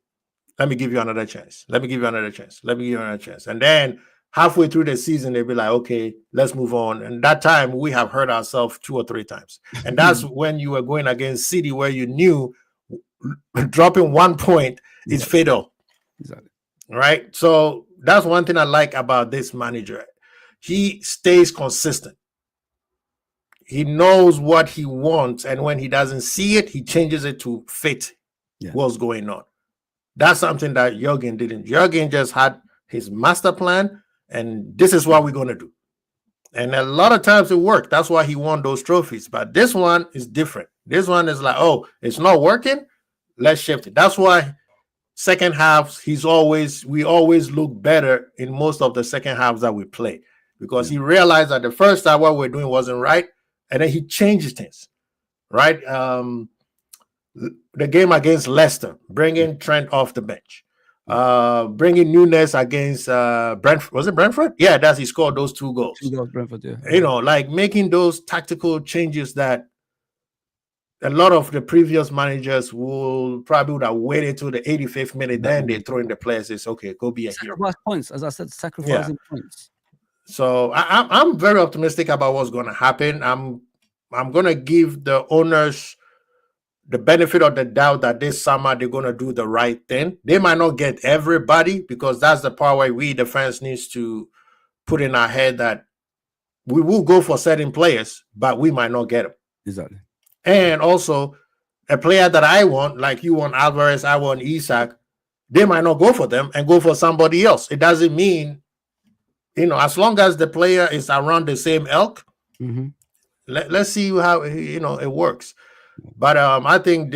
let me give you another chance. Let me give you another chance. Let me give you another chance. And then halfway through the season, they'll be like, okay, let's move on. And that time we have hurt ourselves 2 or 3 times. And that's when you were going against City, where you knew dropping 1 point is fatal. Exactly. Right? So that's one thing I like about this manager. He stays consistent. He knows what he wants, and when he doesn't see it, he changes it to fit what's going on. That's something that Jürgen didn't. Jürgen just had his master plan, and this is what we're going to do. And a lot of times it worked. That's why he won those trophies. But this one is different. This one is like, oh, it's not working. Let's shift it. That's why second halves, we always look better in most of the second halves that we play, because he realized that the first time what we're doing wasn't right, and then he changed things. Right? The game against Leicester, bringing Trent off the bench, bringing Núñez against Brentford. Was it Brentford? Yeah, he scored those 2 goals. 2 goals, Brentford. Yeah. Like making those tactical changes that a lot of the previous managers would have waited till the 85th minute. Then they throw in the players. It's okay, go be a hero. Sacrifice points, as I said, sacrificing points. So I'm very optimistic about what's going to happen. I'm going to give the owners the benefit of the doubt that this summer they're going to do the right thing. They might not get everybody, because that's the part where we, the fans, needs to put in our head that we will go for certain players, but we might not get them. Exactly. And also, a player that I want, like you want Alvarez, I want Isak, they might not go for them and go for somebody else. It doesn't mean, as long as the player is around the same ilk, let's see how it works. But I think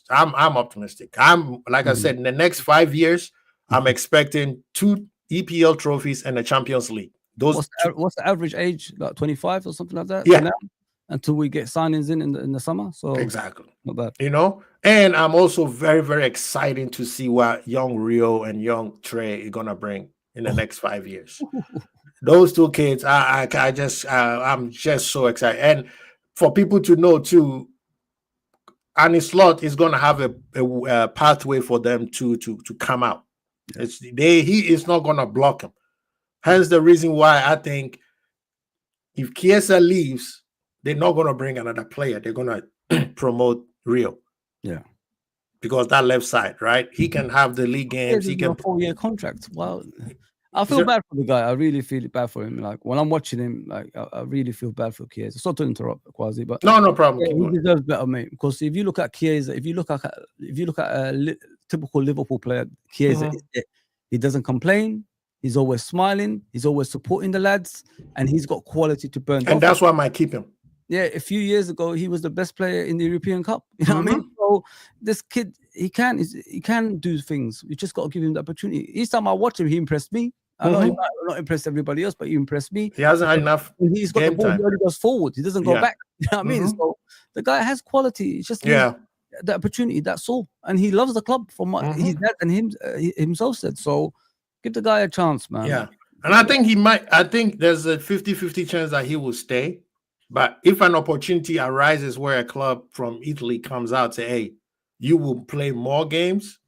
I'm optimistic. Like I said, in the next 5 years, I'm expecting 2 EPL trophies and a Champions League. What's the average age? Like 25 or something like that? Yeah. Until we get signings in the summer. So exactly. Not bad. And I'm also very, very excited to see what young Rio and young Trey are gonna bring in the next 5 years. Those 2 kids, I'm just so excited. And for people to know too, Arne Slot is going to have a pathway for them to come out. He is not going to block him. Hence the reason why I think if Chiesa leaves, they're not going to bring another player. They're going to promote Rio. Yeah. Because that left side, right? He can have the league games. He can a 4-year contract. Well, I feel bad for the guy. I really feel bad for him. Like when I'm watching him, like I really feel bad for Chiesa. Sorry to interrupt, Kwasi, but no problem. He deserves better, mate. Because if you look at Chiesa, if you look at typical Liverpool player. Chiesa is it. He doesn't complain. He's always smiling. He's always supporting the lads, and he's got quality to burn. And that's why I might keep him. Yeah, a few years ago, he was the best player in the European Cup. You know what I mean? So this kid, he can do things. You just got to give him the opportunity. Each time I watch him, he impressed me. I know he might not impress everybody else, but he impressed me. He hasn't had enough. When he's got the ball, he only goes forward. He doesn't go back. You know what I mean? So the guy has quality. It's just the opportunity. That's all. And he loves the club from what his dad and himself said. So give the guy a chance, man. Yeah. And I think he might. I think there's a 50-50 chance that he will stay. But if an opportunity arises where a club from Italy comes out, say, hey, you will play more games,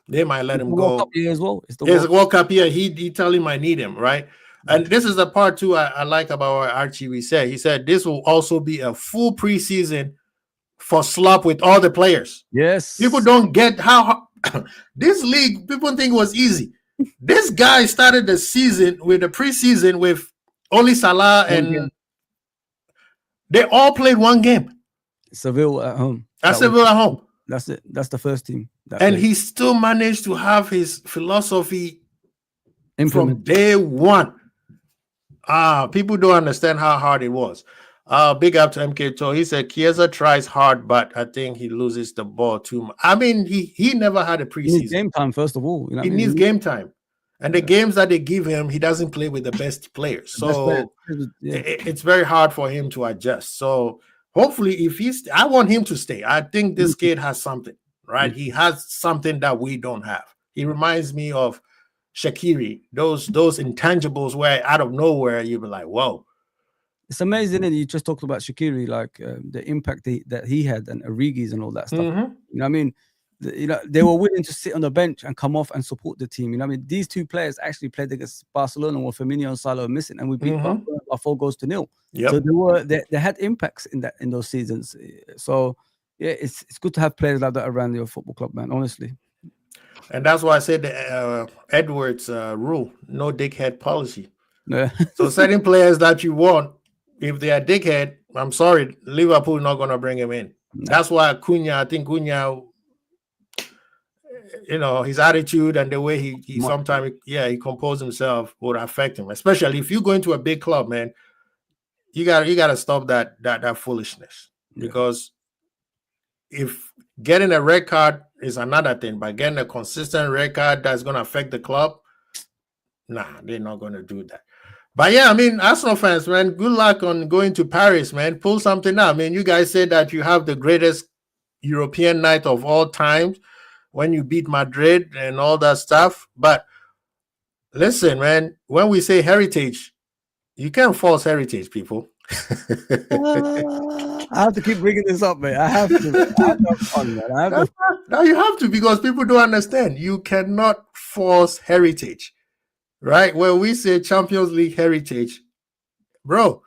they might let him go. World Cup year as well. There's a World Cup here. He tell him I need him, right? And this is the part too I like about what Archie said. He said this will also be a full preseason for Slop with all the players. Yes. People don't get how this league, people think was easy. This guy started the season with the preseason with only Salah and they all played one game. Seville at home. Seville at home. That's it. That's the first team. And he still managed to have his philosophy from day one. People don't understand how hard it was. Big up to MK Tour. He said Chiesa tries hard, but I think he loses the ball too much. I mean, he never had a preseason. He needs game time, first of all. You know he needs game time. And the games that they give him, he doesn't play with the best players. So it's very hard for him to adjust. So hopefully, if I want him to stay. I think this kid has something, right? He has something that we don't have. He reminds me of Shaqiri, those intangibles where out of nowhere you'll be like, whoa. It's amazing that you just talked about Shaqiri, like the impact that he had and Origi's and all that stuff. You know what I mean? They were willing to sit on the bench and come off and support the team. You know what I mean? These two players actually played against Barcelona when Firmino and Salah were missing, and we beat Barcelona by 4-0. Yep. So they had impacts in those seasons. So yeah, it's good to have players like that around your football club, man. Honestly. And that's why I said the Edwards rule, no dickhead policy. Yeah. So certain players that you want, if they are dickhead, I'm sorry, Liverpool not going to bring him in. No. That's why I think Cunha, his attitude and the way he sometimes, he composes himself would affect him, especially if you go into a big club, man. You got to stop that foolishness, because if getting a red card is another thing, but getting a consistent red card that's going to affect the club, nah, they're not going to do that. But yeah, I mean, Arsenal fans, man, good luck on going to Paris, man. Pull something out. I mean, you guys said that you have the greatest European night of all time when you beat Madrid and all that stuff. But listen, man, when we say heritage, you can't force heritage, people. I have to keep bringing this up, man. I have to. I have to have fun, man. No, you have to, because people don't understand. You cannot force heritage, right? When we say Champions League heritage, bro,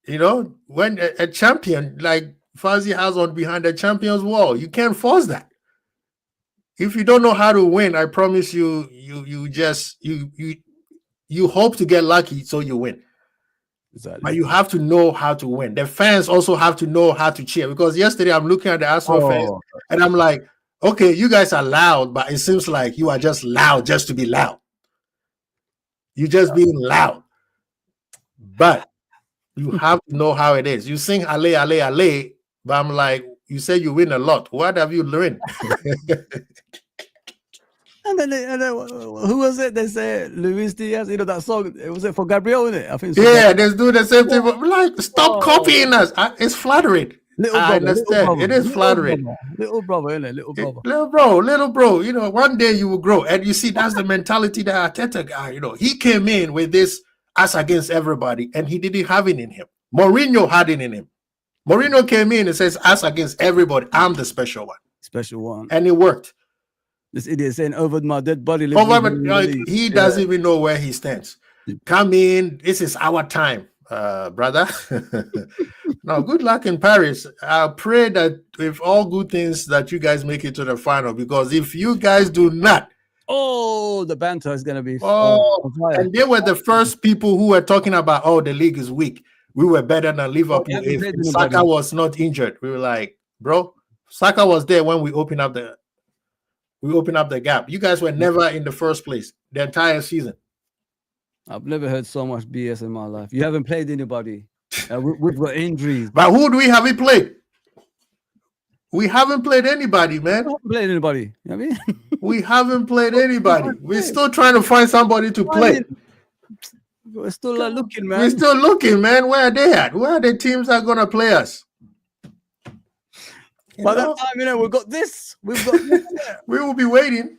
when a champion like Fazzi has on behind the champion's wall, you can't force that. If you don't know how to win, I promise you hope to get lucky so you win. Exactly. But you have to know how to win. The fans also have to know how to cheer, because yesterday I'm looking at the Arsenal fans and I'm like, okay, you guys are loud, but it seems like you are just loud just to be loud. You're just being loud. But you have to know how it is. You sing Ale, Ale, Ale, but I'm like, you say you win a lot. What have you learned? And then who was it? They said Luis Diaz. That song. Was it for Gabriel? Isn't it? I think. Yeah, they do the same thing. Like, stop copying us. It's flattering. I understand. It is flattering. Little brother, isn't it? Little brother. Little bro. One day you will grow, and you see that's the mentality that Arteta guy. He came in with this us against everybody, and he didn't have it in him. Mourinho had it in him. Mourinho came in and says us against everybody. I'm the special one. And it worked. This idiot saying over my dead body. He doesn't even know where he stands. Come in. This is our time, brother. Now, good luck in Paris. I pray that with all good things that you guys make it to the final, because if you guys do not, the banter is going to be. And they were the first people who were talking about, the league is weak. We were better than Liverpool if Saka was not injured. We were like, bro, Saka was there when we opened up the. We opened up the gap. You guys were never in the first place the entire season. I've never heard so much BS in my life. You haven't played anybody. We've got injuries. But who do we have played? We haven't played anybody, man. We haven't played anybody. You know what I mean? We haven't played anybody. We're still trying to find somebody to play. We're still looking, man. We're still looking, man. Where are they at? Where are the teams that are going to play us? By that time, we've got this. We've got this. We will be waiting.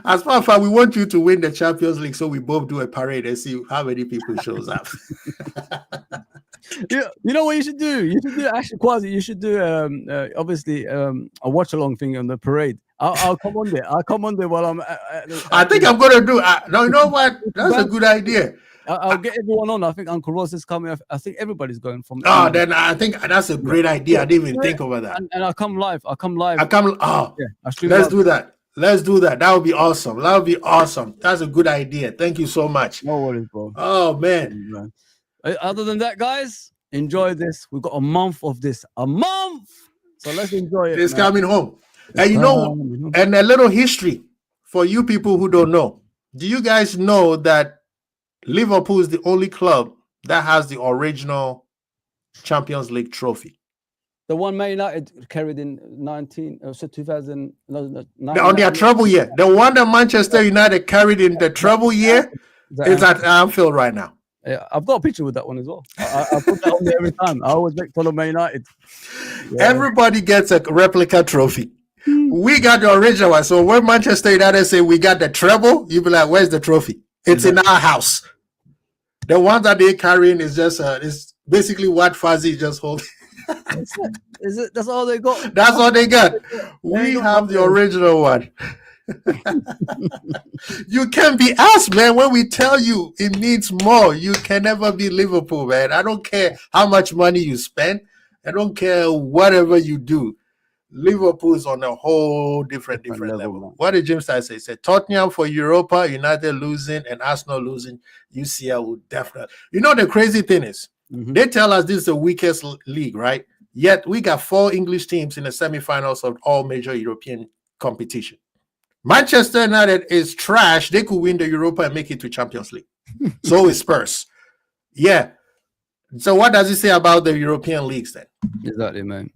As far as we want you to win the Champions League, so we both do a parade and see how many people shows up. You know what you should do? You should do actually, Kwasi. You should do obviously a watch along thing on the parade. I'll come on there. I'll come on there while I'm. I think I'm gonna do. No, you know what? That's a good idea. I'll get everyone on. I think Uncle Ross is coming. I think everybody's going from. Oh, then I think that's a great idea. I didn't even think about that. And I'll come live. Oh, yeah. Let's do that. Let's do that. That would be awesome. That would be awesome. That's a good idea. Thank you so much. No worries, bro. Oh man. Other than that, guys, enjoy this. We've got a month of this. A month. So let's enjoy it. It's coming home. And you know, and a little history for you people who don't know. Do you guys know that Liverpool is the only club that has the original Champions League trophy? The one Man United carried in 2000. On their treble year. The one that Manchester United carried in the treble year is at Anfield right now. Yeah, I've got a picture with that one as well. I put that on there every time. I always make fun of Man United. Yeah. Everybody gets a replica trophy. We got the original one. So when Manchester United say we got the treble, you be like, where's the trophy? It's in our house. The one that they're carrying is just it's basically what Fuzzy just holding. Is it? That's all they got. That's all they got. We have the original one. You can't be us, man. When we tell you it needs more, you can never be Liverpool, man. I don't care how much money you spend. I don't care whatever you do. Liverpool is on a whole different level. What did Jim Stein say? He said Tottenham for Europa, United losing, and Arsenal losing. UCL will definitely. You know the crazy thing is, they tell us this is the weakest league, right? Yet we got 4 English teams in the semifinals of all major European competition. Manchester United is trash. They could win the Europa and make it to Champions League. So is Spurs. Yeah. So what does it say about the European leagues then? Exactly, man.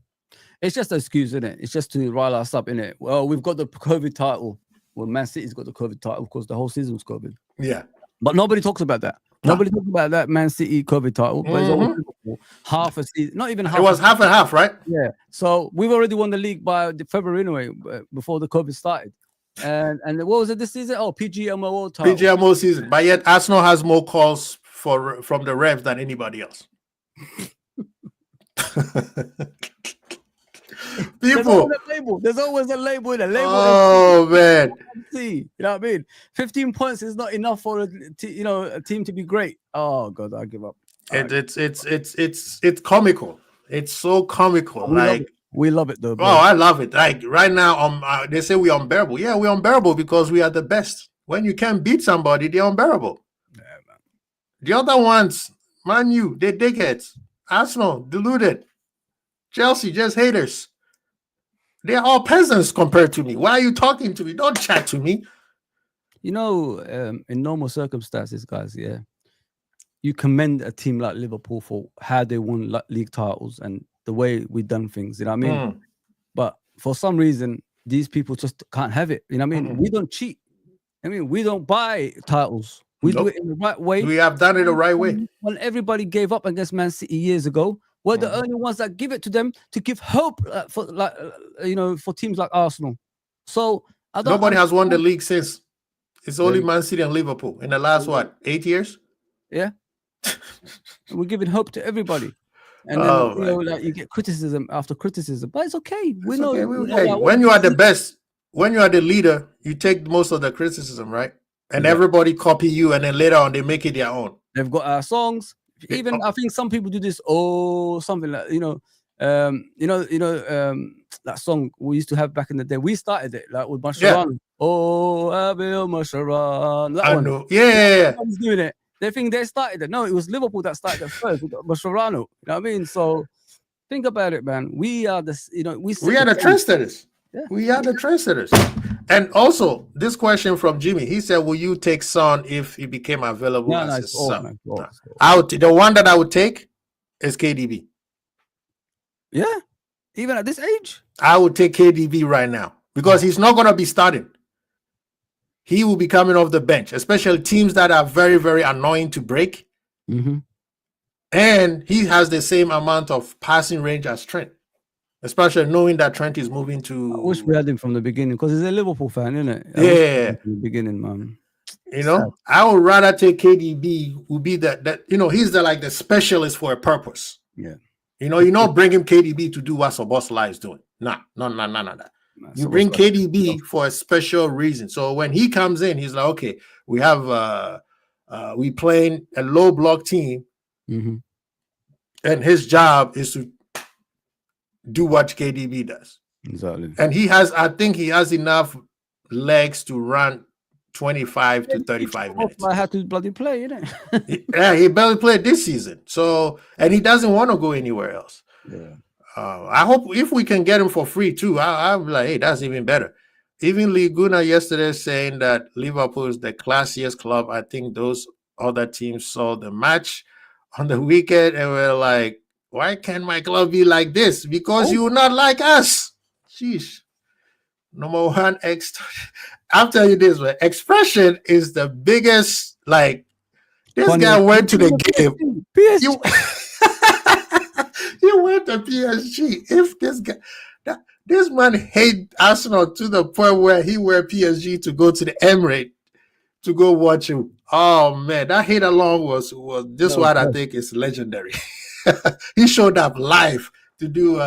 It's just an excuse, isn't it? It's just to rile us up, innit? Well, we've got the COVID title. Well, Man City's got the COVID title. Of course, the whole season was COVID. Yeah. But nobody talks about that. No. Nobody talks about that Man City COVID title. But it's half a season. Not even half. It was half and half, right? Yeah. So we've already won the league by February anyway, before the COVID started. And what was it this season? Oh, PGMO title. PGMO season. But yet Arsenal has more calls from the refs than anybody else. People, there's always a label in a label. Oh man, you know what I mean? 15 points is not enough for a team to be great. Oh god, I give up. It's comical. It's so comical. We love it though. Bro. Oh, I love it. Like right now, they say we're unbearable. Yeah, we're unbearable because we are the best. When you can't beat somebody, they're unbearable. Yeah, man. The other ones, Man U, they're dickheads. Arsenal, deluded. Chelsea, just haters. They're all peasants compared to me. Why are you talking to me? Don't chat to me. You know, in normal circumstances, guys, yeah, you commend a team like Liverpool for how they won league titles and the way we done things. You know what I mean? But for some reason, these people just can't have it. You know what I mean? We don't cheat. I mean, we don't buy titles. We do it in the right way. We have done it the right way. When everybody gave up against Man City years ago, we're the only ones that give it to them to give hope for teams like Arsenal. So nobody has won the league since. It's only Man City and Liverpool in the last 8 years. Yeah, we're giving hope to everybody, and then you get criticism after criticism, but it's okay. We know. When you are the best, when you are the leader, you take most of the criticism, right? And everybody copy you, and then later on they make it their own. They've got our songs. Even I think some people do this. Something like that song we used to have back in the day. We started it like with Mascherano. Oh, Abil Mascherano. That one. Know. Yeah. Everyone's doing it. They think they started it. No, it was Liverpool that started it first with Mascherano. You know what I mean? So think about it, man. We are the we are the trendsetters. Yeah. We are the trendsetters. And also, this question from Jimmy. He said, "Will you take Son if he became available No, as it's a old, sub?" man. It's old. I would. The one that I would take is KDB. Yeah, even at this age, I would take KDB right now because he's not going to be starting. He will be coming off the bench, especially teams that are very, very annoying to break. Mm-hmm. And he has the same amount of passing range as Trent, especially knowing that Trent is moving to. I wish we had him from the beginning because he's a Liverpool fan, isn't it? Yeah, from the beginning, man. You know, I would rather take KDB. Would be that he's the specialist for a purpose. Yeah. You know, you don't bring him KDB to do what Szoboszlai is doing. Nah. You bring KDB for a special reason. So when he comes in, he's like, okay, we have we playing a low block team, and his job is to do what KDB does. Exactly. And I think he has enough legs to run 25 to 35 minutes. I had to bloody play, innit? Yeah, he barely played this season. So, and he doesn't want to go anywhere else. Yeah. I hope if we can get him for free too, I'm like, hey, that's even better. Even Lee Gunnar yesterday saying that Liverpool is the classiest club. I think those other teams saw the match on the weekend and were like, why can't my club be like this? Because you're not like us. Sheesh. Number one, I'll tell you this, man. Expression is the biggest, this Funny. guy went to the game. You went to PSG. If this man hate Arsenal to the point where he wear PSG to go to the Emirates to go watch him. Oh man, that hate along was this one I think is legendary. He showed up live to do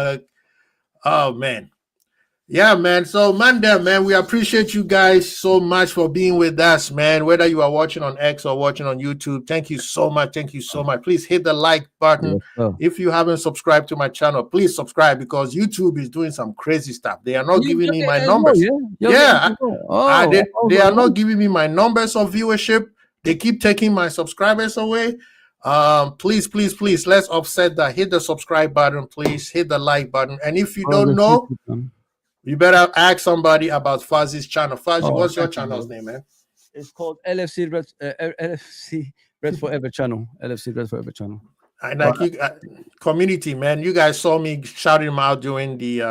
oh man. Yeah, man. So, ManDem, man, we appreciate you guys so much for being with us, man. Whether you are watching on X or watching on YouTube, thank you so much. Thank you so much. Please hit the like button. If you haven't subscribed to my channel, please subscribe because YouTube is doing some crazy stuff. They are not giving me my numbers. They are not giving me my numbers of viewership. They keep taking my subscribers away. Please, let's offset that. Hit the subscribe button, please. Hit the like button. And if you don't know, you better ask somebody about Fazi's channel. Fazi, what's your channel's name, man? It's called LFC Red Forever channel. LFC Red Forever channel. And community, man, you guys saw me shouting him out during the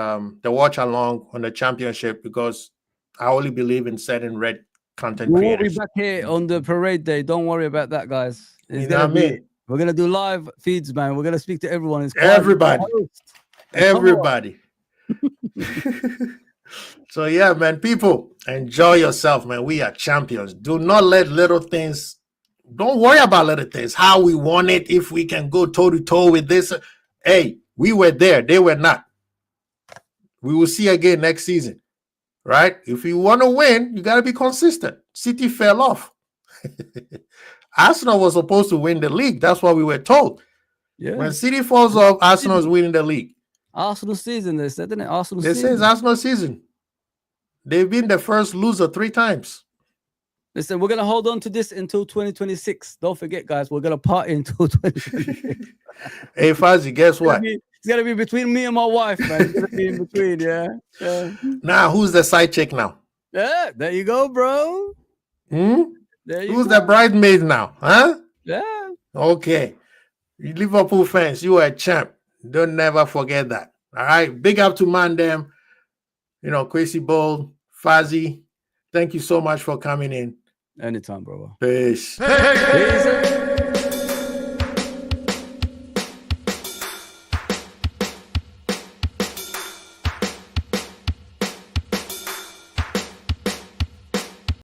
watch along on the championship because I only believe in setting red content creators. We'll be back here on the parade day. Don't worry about that, guys. You know what I mean? We're gonna do live feeds, man. We're gonna speak to everyone. Everybody. So yeah, man, people, enjoy yourself, man. We are champions. Do not let little things, don't worry about little things, how we want it, if we can go toe to toe with this. Hey, we were there, they were not. We will see again next season, right? If you want to win, you got to be consistent. City fell off. Arsenal was supposed to win the league. That's what we were told. Yeah. When City falls off, Arsenal is winning the league. Arsenal season, they said, didn't it? Arsenal season. They say it's Arsenal season. They've been the first loser 3 times. Listen, we're going to hold on to this until 2026. Don't forget, guys, we're going to party until 2026. Hey, Fazi, guess what? It's going to be between me and my wife, man. It's going to be in between, yeah. Now, who's the side chick now? Yeah, there you go, bro. Who's the bridesmaid now? Huh? Yeah. Okay. You Liverpool fans, you are a champ. Don't never forget that. All right. Big up to ManDem, Kwesi Bold, Fazi. Thank you so much for coming in. Anytime, brother. Peace. Peace.